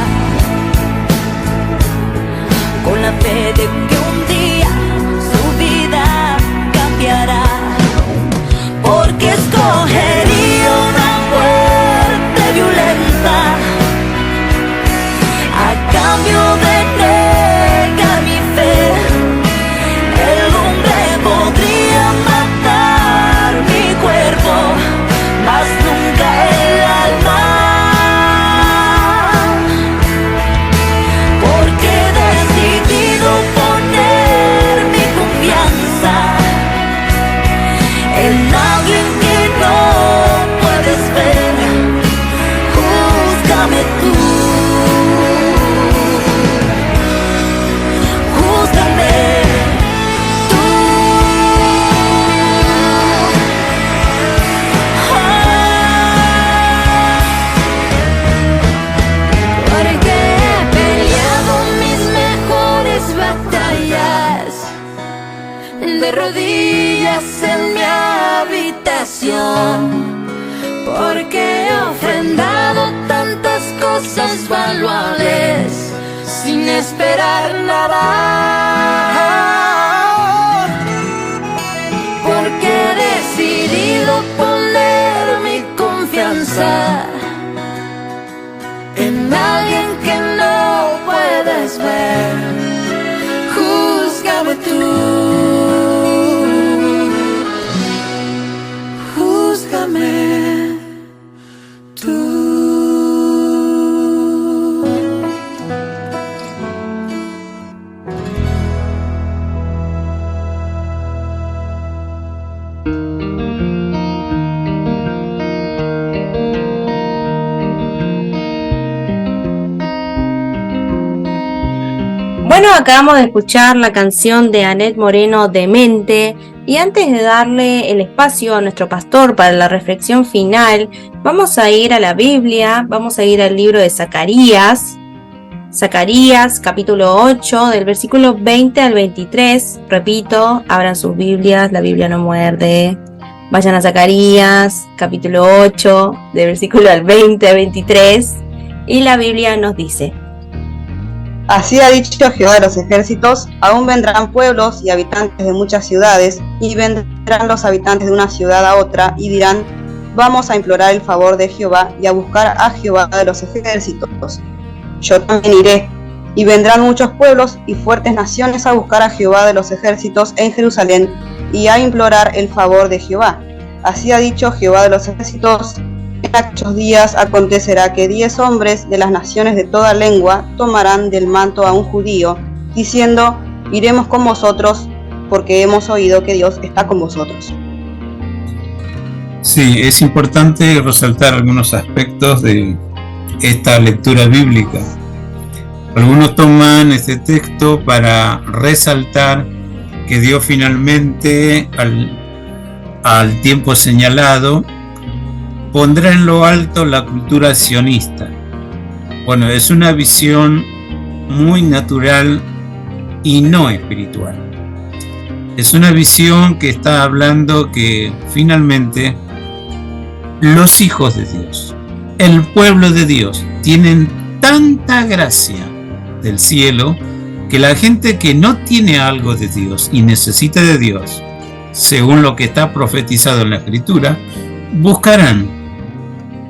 con la fe de que un día su vida cambiará, porque escogería una muerte violenta a cambio de negar mi fe. El hombre podría matar mi cuerpo, mas nunca el alma, porque he decidido poner mi confianza en alguien que no puedes ver. Júzgame tú, júzgame tú. Porque he peleado mis mejores batallas de rodillas en mi habitación, porque he ofrendado tantas cosas valuables sin esperar nada, porque he decidido poner mi confianza en alguien que no puedes ver. Júzgame tú, júzgame tú. Bueno, acabamos de escuchar la canción de Anet Moreno, Demente, y antes de darle el espacio a nuestro pastor para la reflexión final, vamos a ir a la Biblia, vamos a ir al libro de Zacarías, capítulo 8, del versículo 20 al 23, repito, abran sus Biblias, la Biblia no muerde, vayan a Zacarías, capítulo 8, del versículo al 20 al 23, y la Biblia nos dice: Así ha dicho Jehová de los ejércitos, aún vendrán pueblos y habitantes de muchas ciudades, y vendrán los habitantes de una ciudad a otra, y dirán, vamos a implorar el favor de Jehová, y a buscar a Jehová de los ejércitos. Yo también iré, y vendrán muchos pueblos y fuertes naciones a buscar a Jehová de los ejércitos en Jerusalén, y a implorar el favor de Jehová. Así ha dicho Jehová de los ejércitos, en aquellos días acontecerá que 10 hombres de las naciones de toda lengua tomarán del manto a un judío, diciendo, iremos con vosotros, porque hemos oído que Dios está con vosotros. Sí, es importante resaltar algunos aspectos de esta lectura bíblica. Algunos toman este texto para resaltar que Dios finalmente, al tiempo señalado, pondrá en lo alto la cultura sionista. Bueno, es una visión muy natural y no espiritual. Es una visión que está hablando que finalmente los hijos de Dios, el pueblo de Dios tienen tanta gracia del cielo que la gente que no tiene algo de Dios y necesita de Dios, según lo que está profetizado en la Escritura, buscarán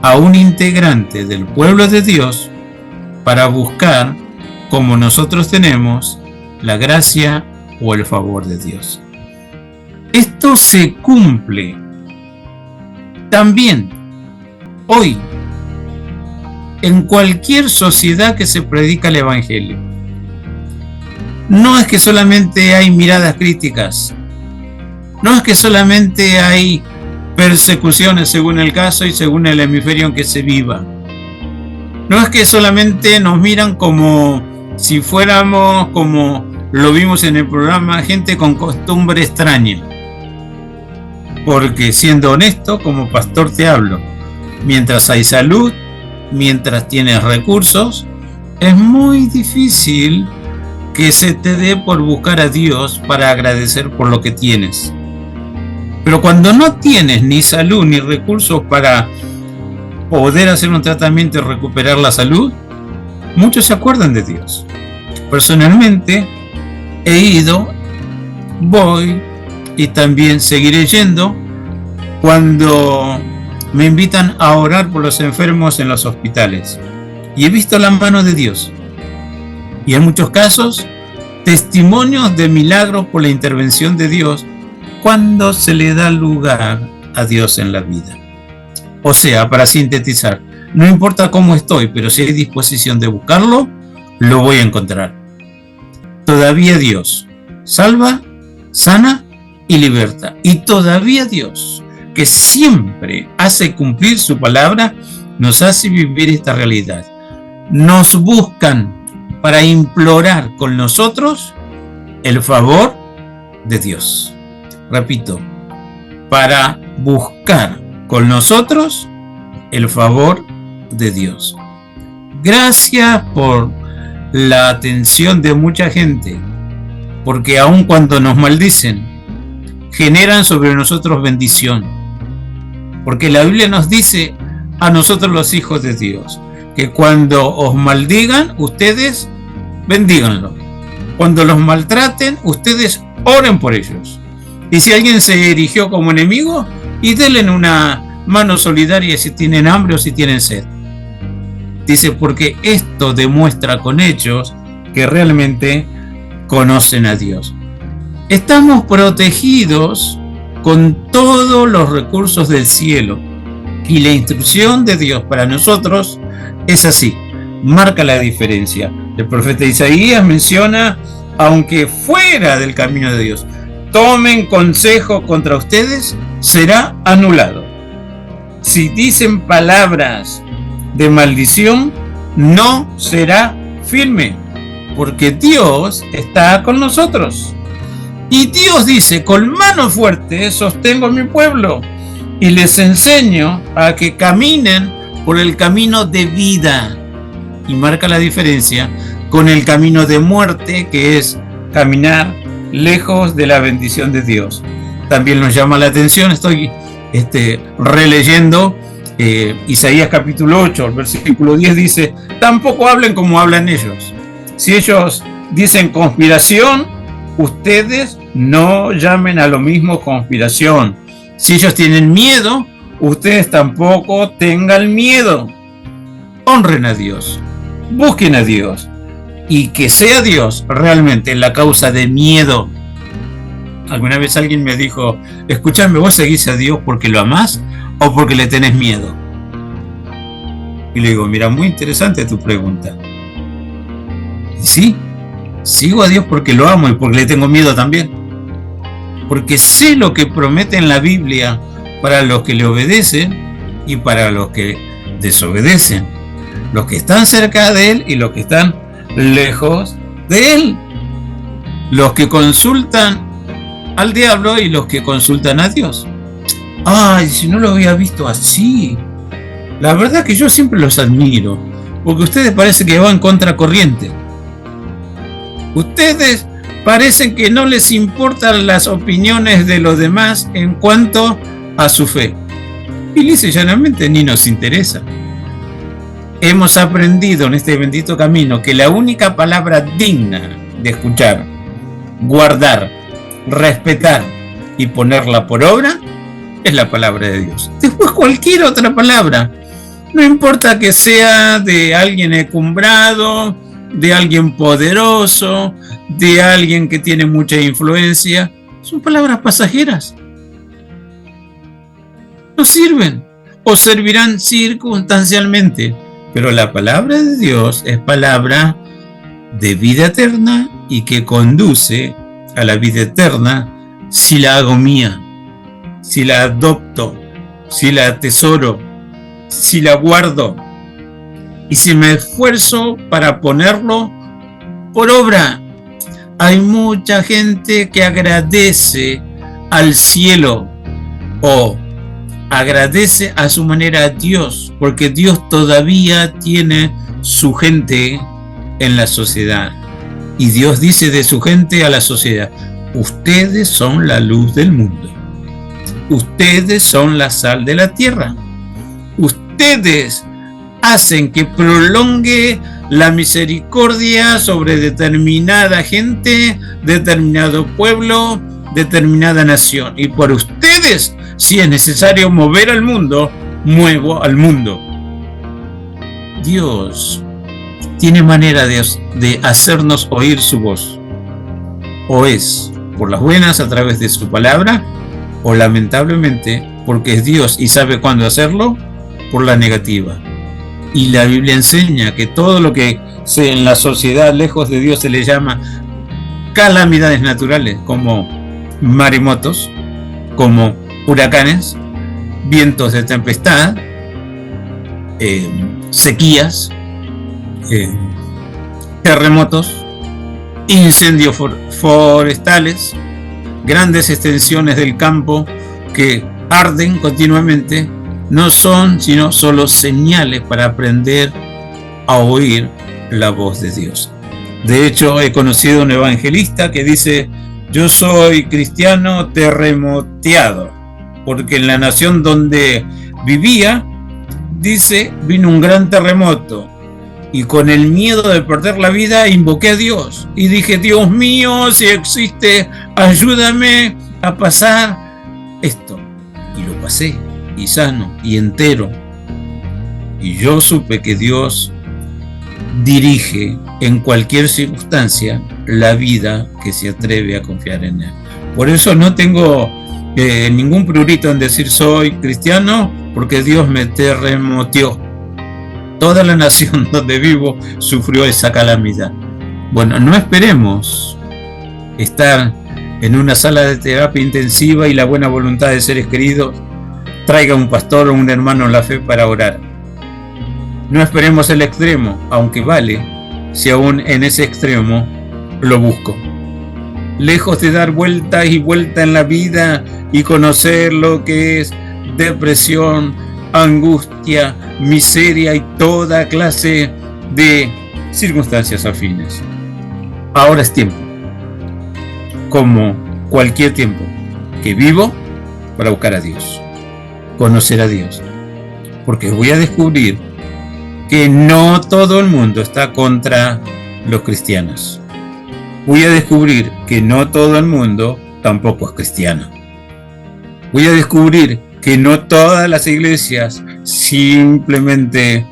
a un integrante del pueblo de Dios para buscar, como nosotros tenemos, la gracia o el favor de Dios. Esto se cumple también hoy en cualquier sociedad que se predica el Evangelio. No es que solamente hay miradas críticas, no es que solamente hay persecuciones según el caso y según el hemisferio en que se viva. No es que solamente nos miran como si fuéramos, como lo vimos en el programa, gente con costumbre extraña. Porque siendo honesto, como pastor te hablo, mientras hay salud, mientras tienes recursos, es muy difícil que se te dé por buscar a Dios para agradecer por lo que tienes. Pero cuando no tienes ni salud ni recursos para poder hacer un tratamiento y recuperar la salud, muchos se acuerdan de Dios. Personalmente he ido, voy y también seguiré yendo cuando me invitan a orar por los enfermos en los hospitales. Y he visto la mano de Dios. Y en muchos casos, testimonios de milagros por la intervención de Dios cuando se le da lugar a Dios en la vida. O sea, para sintetizar, no importa cómo estoy, pero si hay disposición de buscarlo, lo voy a encontrar. Todavía Dios salva, sana y liberta. Y todavía Dios, que siempre hace cumplir su palabra, nos hace vivir esta realidad. Nos buscan para implorar con nosotros el favor de Dios. Repito, para buscar con nosotros el favor de Dios. Gracias por la atención de mucha gente, porque aun cuando nos maldicen, generan sobre nosotros bendición. Porque la Biblia nos dice a nosotros los hijos de Dios, que cuando os maldigan, ustedes bendíganlo. Cuando los maltraten, ustedes oren por ellos. Y si alguien se erigió como enemigo, y denle una mano solidaria si tienen hambre o si tienen sed. Dice, porque esto demuestra con hechos que realmente conocen a Dios. Estamos protegidos con todos los recursos del cielo. Y la instrucción de Dios para nosotros es así, marca la diferencia. El profeta Isaías menciona, aunque fuera del camino de Dios, tomen consejo contra ustedes, será anulado. Si dicen palabras de maldición, no será firme, porque Dios está con nosotros. Y Dios dice, con mano fuerte sostengo a mi pueblo y les enseño a que caminen por el camino de vida. Y marca la diferencia con el camino de muerte, que es caminar lejos de la bendición de Dios. También nos llama la atención, estoy releyendo Isaías capítulo 8, el versículo 10 dice, tampoco hablen como hablan ellos. Si ellos dicen conspiración, ustedes no llamen a lo mismo conspiración. Si ellos tienen miedo, ustedes tampoco tengan miedo. Honren a Dios, busquen a Dios, y que sea Dios realmente la causa de miedo. Alguna vez alguien me dijo, escúchame, ¿vos seguís a Dios porque lo amás o porque le tenés miedo? Y le digo, mira, muy interesante tu pregunta. Y sí, sigo a Dios porque lo amo y porque le tengo miedo también. Porque sé lo que promete en la Biblia para los que le obedecen y para los que desobedecen. Los que están cerca de Él y los que están lejos de Él. Los que consultan al diablo y los que consultan a Dios. Ay, si no lo había visto así. La verdad que yo siempre los admiro, porque ustedes parece que van contracorriente. Ustedes parecen que no les importan las opiniones de los demás en cuanto a su fe. Y lisa y llanamente ni nos interesa. hemos aprendido en este bendito camino que la única palabra digna de escuchar, guardar, respetar y ponerla por obra es la palabra de Dios. Después cualquier otra palabra, no importa que sea de alguien encumbrado, de alguien poderoso, de alguien que tiene mucha influencia, son palabras pasajeras. No sirven o servirán circunstancialmente, pero la palabra de Dios es palabra de vida eterna y que conduce a la vida eterna si la hago mía, si la adopto, si la atesoro, si la guardo y si me esfuerzo para ponerlo por obra. Hay mucha gente que agradece al cielo o agradece a su manera a Dios, porque Dios todavía tiene su gente en la sociedad. Y Dios dice de su gente a la sociedad: ustedes son la luz del mundo. Ustedes son la sal de la tierra. Ustedes hacen que prolongue la misericordia sobre determinada gente, determinado pueblo, determinada nación. Y por ustedes, si es necesario mover al mundo, muevo al mundo. Dios tiene manera de hacernos oír su voz. O es por las buenas a través de su palabra, o lamentablemente, porque es Dios y sabe cuándo hacerlo, por la negativa. Y la Biblia enseña que todo lo que en la sociedad lejos de Dios se le llama calamidades naturales, como maremotos, como huracanes, vientos de tempestad, sequías, terremotos, incendios forestales, grandes extensiones del campo que arden continuamente, no son sino solo señales para aprender a oír la voz de Dios. De hecho, he conocido un evangelista que dice: yo soy cristiano terremoteado, porque en la nación donde vivía, dice, vino un gran terremoto y con el miedo de perder la vida invoqué a Dios y dije: Dios mío, si existe, ayúdame a pasar esto. Y lo pasé, y sano, y entero. Y yo supe que Dios dirige en cualquier circunstancia la vida que se atreve a confiar en Él. Por eso no tengo ningún prurito en decir soy cristiano, porque Dios me terremoteó. Toda la nación donde vivo sufrió esa calamidad. Bueno, no esperemos estar en una sala de terapia intensiva y la buena voluntad de seres queridos traiga un pastor o un hermano en la fe para orar. No esperemos el extremo, aunque vale, si aún en ese extremo lo busco. Lejos de dar vueltas y vueltas en la vida y conocer lo que es depresión, angustia, miseria y toda clase de circunstancias afines. Ahora es tiempo, como cualquier tiempo, que vivo para buscar a Dios, conocer a Dios, porque voy a descubrir que no todo el mundo está contra los cristianos. Voy a descubrir que no todo el mundo tampoco es cristiano. Voy a descubrir que no todas las iglesias simplemente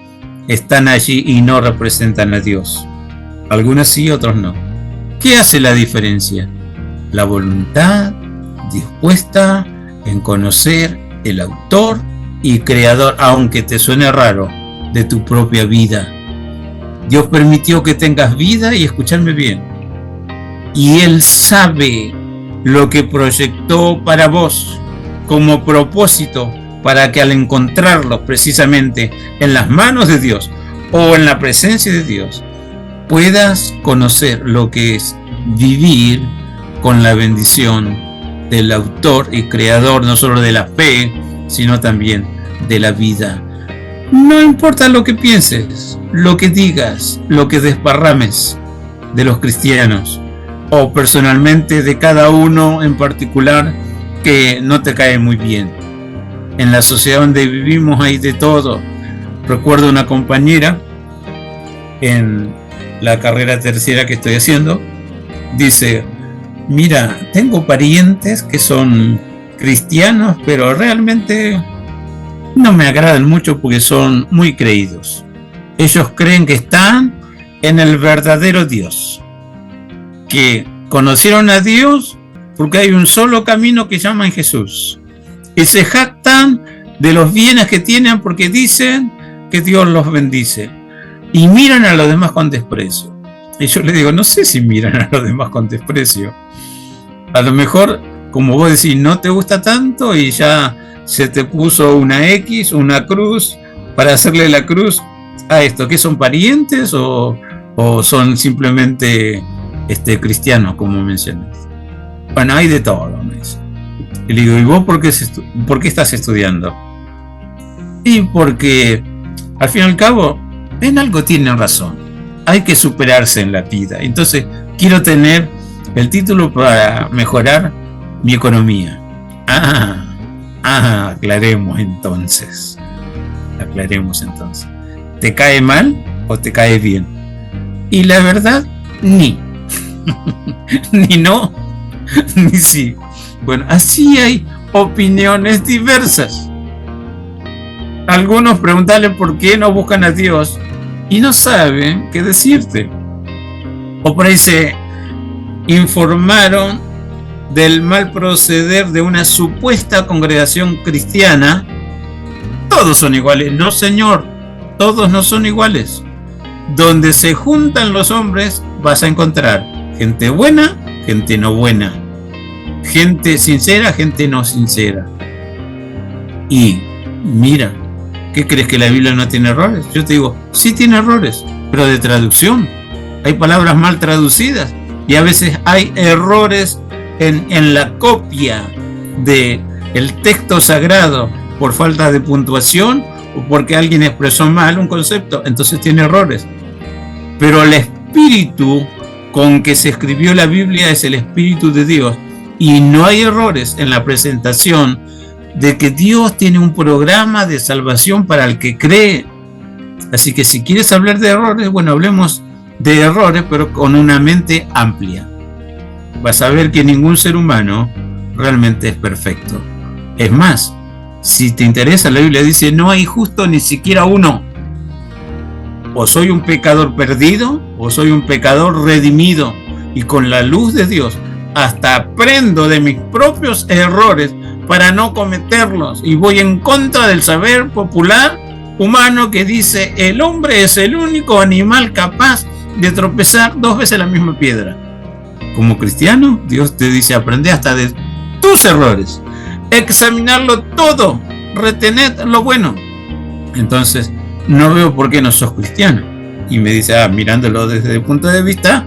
están allí y no representan a Dios. Algunas sí, otros no. ¿Qué hace la diferencia? La voluntad dispuesta en conocer el autor y creador, aunque te suene raro, de tu propia vida. Dios permitió que tengas vida, y escuchadme bien, y Él sabe lo que proyectó para vos como propósito, para que al encontrarlo precisamente en las manos de Dios o en la presencia de Dios, puedas conocer lo que es vivir con la bendición del autor y creador, no solo de la fe, sino también de la vida. No importa lo que pienses, lo que digas, lo que desparrames de los cristianos, o personalmente de cada uno en particular que no te cae muy bien. En la sociedad donde vivimos hay de todo. Recuerdo una compañera en la carrera terciaria que estoy haciendo, dice, mira, tengo parientes que son cristianos, pero realmente no me agradan mucho porque son muy creídos. Ellos creen que están en el verdadero Dios, que conocieron a Dios porque hay un solo camino que llaman Jesús, y se jactan de los bienes que tienen porque dicen que Dios los bendice, y miran a los demás con desprecio. Y yo le digo, no sé si miran a los demás con desprecio. A lo mejor, como vos decís, no te gusta tanto y ya se te puso una X, una cruz, para hacerle la cruz a esto. ¿Qué son parientes o son simplemente cristianos, como mencionas? Bueno, hay de todo, me dice. Y le digo, ¿y vos por qué estás estudiando? Y porque, al fin y al cabo, en algo tienen razón. Hay que superarse en la vida. Entonces, quiero tener el título para mejorar mi economía. Aclaremos entonces. ¿Te cae mal o te cae bien? Y la verdad, ni no, ni sí. Bueno, así hay opiniones diversas. Algunos preguntarle por qué no buscan a Dios y no saben qué decirte. O por ahí se informaron del mal proceder de una supuesta congregación cristiana. Todos son iguales. No, señor, todos no son iguales. Donde se juntan los hombres vas a encontrar gente buena, gente no buena, gente sincera, gente no sincera. Y mira, ¿qué crees, que la Biblia no tiene errores? Yo te digo, sí tiene errores, pero de traducción. Hay palabras mal traducidas y a veces hay errores en la copia del texto sagrado por falta de puntuación o porque alguien expresó mal un concepto, entonces tiene errores. Pero el espíritu con que se escribió la Biblia es el Espíritu de Dios y no hay errores en la presentación de que Dios tiene un programa de salvación para el que cree. Así que si quieres hablar de errores, bueno, hablemos de errores, pero con una mente amplia. Vas a ver que ningún ser humano realmente es perfecto. Es más, si te interesa, la Biblia dice, no hay justo ni siquiera uno. O soy un pecador perdido, o soy un pecador redimido. Y con la luz de Dios, hasta aprendo de mis propios errores para no cometerlos. Y voy en contra del saber popular humano que dice, el hombre es el único animal capaz de tropezar 2 veces la misma piedra. Como cristiano, Dios te dice, aprende hasta de tus errores, examinarlo todo, retened lo bueno. Entonces, no veo por qué no sos cristiano. Y me dice, mirándolo desde el punto de vista,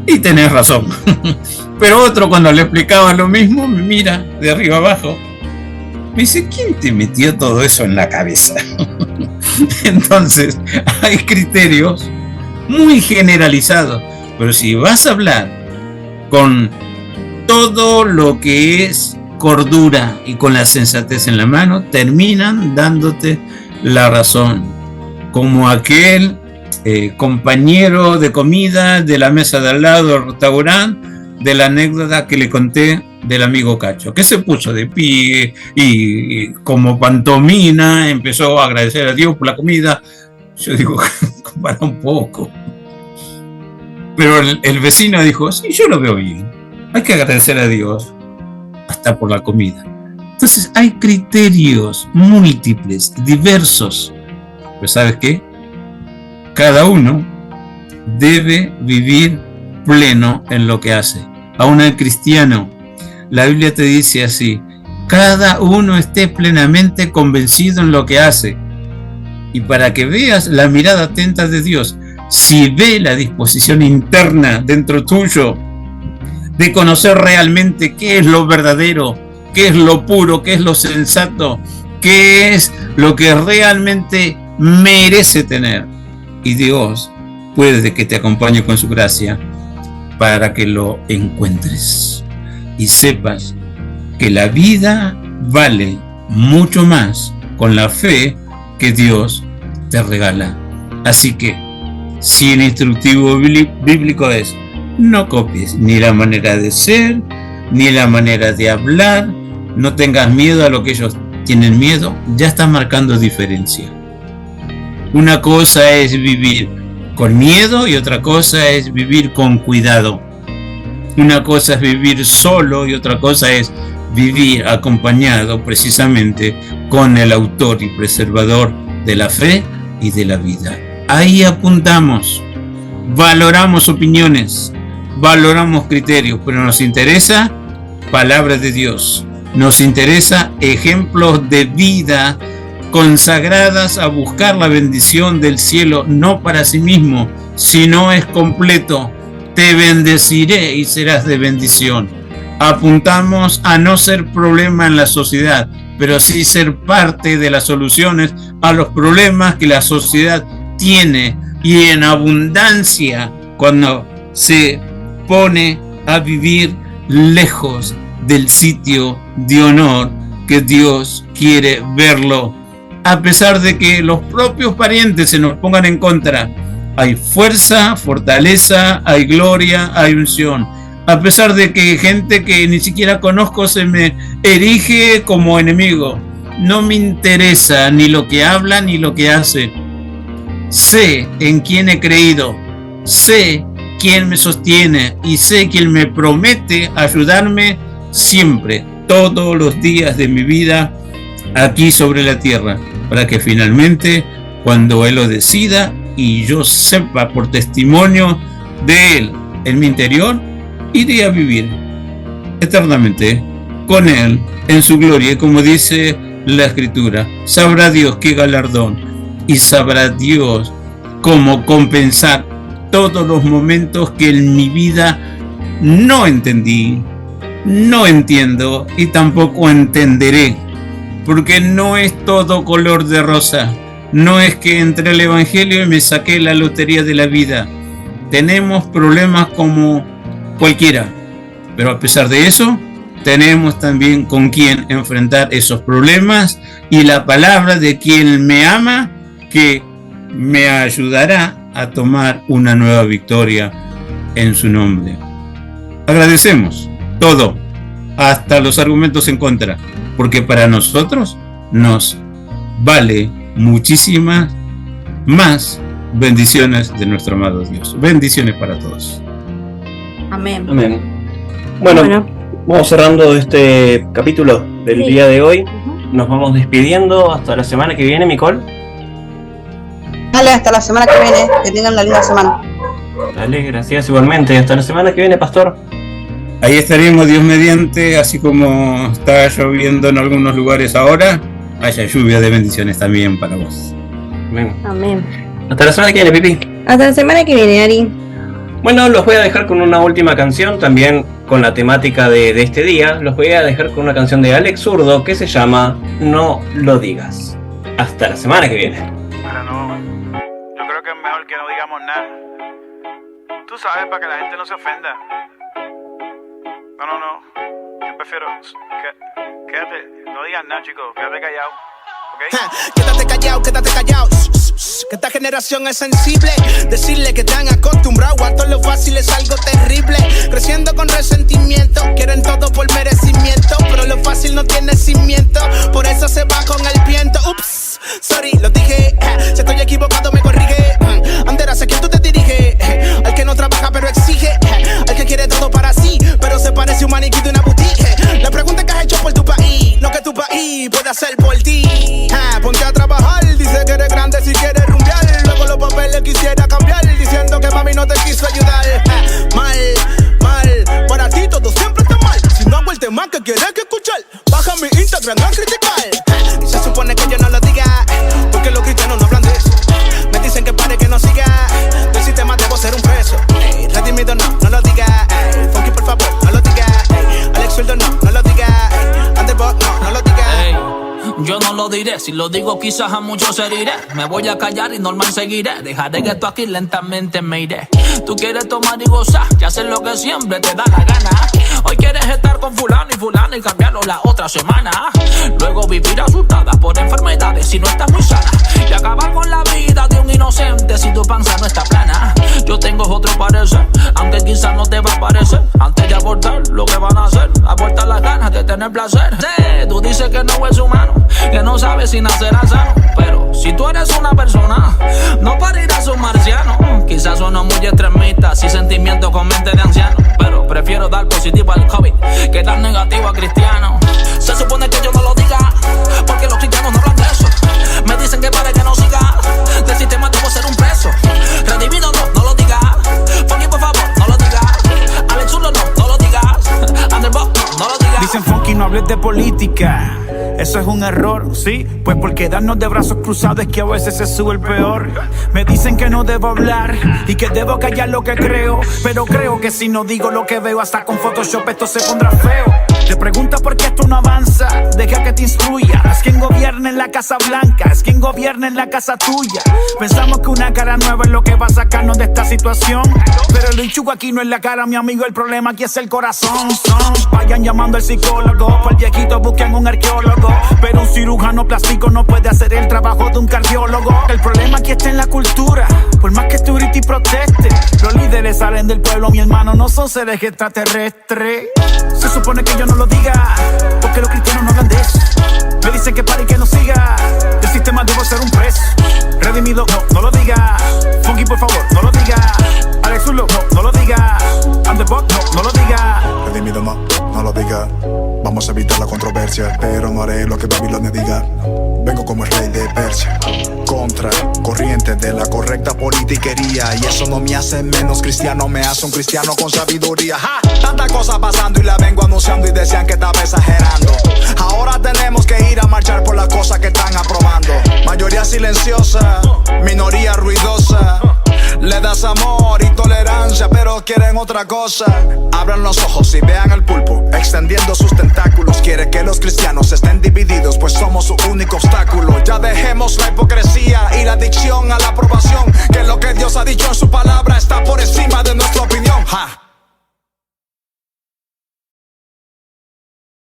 y tenés razón. Pero otro, cuando le explicaba lo mismo, me mira de arriba abajo, me dice, ¿quién te metió todo eso en la cabeza? Entonces, hay criterios muy generalizados, pero si vas a hablar con todo lo que es cordura y con la sensatez en la mano, terminan dándote la razón. Como aquel compañero de comida de la mesa de al lado del restaurante, de la anécdota que le conté del amigo Cacho, que se puso de pie y como pantomina empezó a agradecer a Dios por la comida. Yo digo, para un poco. Pero el vecino dijo, sí, yo lo veo bien, hay que agradecer a Dios hasta por la comida. Entonces hay criterios múltiples, diversos, pero ¿sabes qué? Cada uno debe vivir pleno en lo que hace. Aún el cristiano, la Biblia te dice así, cada uno esté plenamente convencido en lo que hace. Y para que veas la mirada atenta de Dios, si ve la disposición interna dentro tuyo de conocer realmente qué es lo verdadero, qué es lo puro, qué es lo sensato, qué es lo que realmente merece tener. Y Dios puede que te acompañe con su gracia para que lo encuentres y sepas que la vida vale mucho más con la fe que Dios te regala. Así que, si el instructivo bíblico es: no copies ni la manera de ser, ni la manera de hablar, no tengas miedo a lo que ellos tienen miedo, ya estás marcando diferencia. Una cosa es vivir con miedo y otra cosa es vivir con cuidado. Una cosa es vivir solo y otra cosa es vivir acompañado precisamente con el autor y preservador de la fe y de la vida. Ahí apuntamos, valoramos opiniones, valoramos criterios, pero nos interesa palabra de Dios, nos interesa ejemplos de vida consagradas a buscar la bendición del cielo, no para sí mismo, sino es completo. Te bendeciré y serás de bendición. Apuntamos a no ser problema en la sociedad, pero sí ser parte de las soluciones a los problemas que la sociedad tiene, y en abundancia cuando se pone a vivir lejos del sitio de honor que Dios quiere verlo. A pesar de que los propios parientes se nos pongan en contra, hay fuerza, fortaleza, hay gloria, hay unción. A pesar de que gente que ni siquiera conozco se me erige como enemigo, no me interesa ni lo que habla ni lo que hace. Sé en quién he creído, sé quién me sostiene y sé quién me promete ayudarme siempre, todos los días de mi vida aquí sobre la tierra, para que finalmente, cuando Él lo decida y yo sepa por testimonio de Él en mi interior, iré a vivir eternamente con Él en su gloria. Y como dice la Escritura, sabrá Dios qué galardón y sabrá Dios cómo compensar todos los momentos que en mi vida no entendí, no entiendo y tampoco entenderé, porque no es todo color de rosa. No es que entré al Evangelio y me saqué la lotería de la vida. Tenemos problemas como cualquiera, pero a pesar de eso, tenemos también con quién enfrentar esos problemas y la palabra de quien me ama, que me ayudará a tomar una nueva victoria en su nombre. Agradecemos todo, hasta los argumentos en contra, porque para nosotros nos vale muchísimas más bendiciones de nuestro amado Dios. Bendiciones para todos. Amén. Amén. Bueno, vamos cerrando este capítulo del día de hoy. Nos vamos despidiendo hasta la semana que viene, Nicole. Dale, hasta la semana que viene, que tengan una linda semana. Dale, gracias igualmente. Hasta la semana que viene, Pastor. Ahí estaremos, Dios mediante, así como está lloviendo en algunos lugares ahora, haya lluvia de bendiciones también para vos. Amén. Amén. Hasta la semana que viene, Pipi. Hasta la semana que viene, Ari. Bueno, los voy a dejar con una última canción, también con la temática de este día. Los voy a dejar con una canción de Alex Zurdo que se llama No lo digas. Hasta la semana que viene. Bueno, no, yo creo que es mejor que no digamos nada. Tú sabes, para que la gente no se ofenda. No, yo prefiero quédate, no digas nada, chicos, quédate callado, ¿ok? Quédate callado, que esta generación es sensible. Decirle que están acostumbrados a todo lo fácil es algo terrible. Creciendo con resentimiento, quieren todo por merecimiento, pero lo fácil no tiene cimiento, por eso se va con el viento. Ups, sorry, lo dije, si estoy equivocado me corrige. Anderas, ¿a quién tú te diriges? Al que no trabaja pero exige, al que quiere todo para sí, pero se parece un maniquí de una boutique. La pregunta es que has hecho por tu país, no que tu país puede hacer por ti. Ponte a trabajar, dice que eres grande si quieres rumbear. Luego los papeles quisiera cambiar, diciendo que mami no te quiso ayudar. Mal, para ti todo siempre está mal. Si no hago el tema que quieres que escuchar, baja mi Instagram a criticar. Y se supone que yo no lo diga, porque los cristianos no hablan de eso. Me dicen que pare, que no siga, del sistema debo ser un preso. Redimido no lo diga. Funky por favor, no lo diga. Alex Zurdo no lo diga. Underbot no lo diga. Yo no lo diré, si lo digo quizás a muchos heriré. Me voy a callar y normal seguiré. Dejaré que esto aquí lentamente me iré. Tú quieres tomar y gozar, ya hacer lo que siempre te da la gana. Hoy quieres estar con fulano y fulana y cambiarlo la otra semana. Luego vivir asustada por enfermedades si no estás muy sana. Y acabar con la vida de un inocente si tu panza no está plana. Yo tengo otro parecer, aunque quizás no te va a parecer. Antes de abortar, lo que van a hacer, abortar las ganas de tener placer. Sí, tú dices que no es humano, que no sabes si nacerás sano. Pero si tú eres una persona, no parirás un marciano. Quizás sueno muy extremista, si sentimientos con mente de anciano. Pero prefiero dar positivo al COVID que dar negativo a cristiano. Se supone que yo no lo diga, porque los cristianos no hablan de eso. Me dicen que para que no siga, del sistema debo ser un preso. Redimido no lo digas. Funky, por favor, no lo digas. Alex Zurdo, no lo digas. Underbox, no lo digas. Dicen Funky, no hables de política. Eso es un error, ¿sí? Pues por quedarnos de brazos cruzados es que a veces se sube el peor. Me dicen que no debo hablar y que debo callar lo que creo, pero creo que si no digo lo que veo, hasta con Photoshop esto se pondrá feo. Te pregunta por qué esto no avanza, deja que te instruya. Es quien gobierna en la Casa Blanca, es quien gobierna en la casa tuya. Pensamos que una cara nueva es lo que va a sacarnos de esta situación, pero el hinchugo aquí no es la cara, mi amigo, el problema aquí es el corazón. Vayan llamando al psicólogo, para el viejito busquen un arqueólogo, pero un cirujano plástico no puede hacer el trabajo de un cardiólogo. El problema aquí está en la cultura, por más que tú grites y protestes. Los líderes salen del pueblo, mi hermano, no son seres extraterrestres. Se supone que yo no lo diga, porque los cristianos no hablan de eso. Me dicen que pare y que no siga, del sistema debo ser un preso. Redimido, no lo diga. Funky, por favor, no lo diga. Alex Zurdo, no lo diga. Underbox, no lo diga. Redimido, no lo diga. Vamos a evitar la controversia, pero no haré lo que Babilonia diga. Vengo como el rey de Persia, contra corriente de la correcta politiquería. Y eso no me hace menos cristiano, me hace un cristiano con sabiduría. ¡Ja! Tanta cosa pasando y la vengo anunciando y decían que estaba exagerando. Ahora tenemos que ir a marchar por las cosas que están aprobando. Mayoría silenciosa, minoría ruidosa. Le das amor y tolerancia, pero quieren otra cosa. Abran los ojos y vean al pulpo extendiendo sus tentáculos. Quiere que los cristianos estén divididos, pues somos su único obstáculo. Ya dejemos la hipocresía y la adicción a la aprobación, que lo que Dios ha dicho en su palabra está por encima de nuestra opinión. ¡Ja!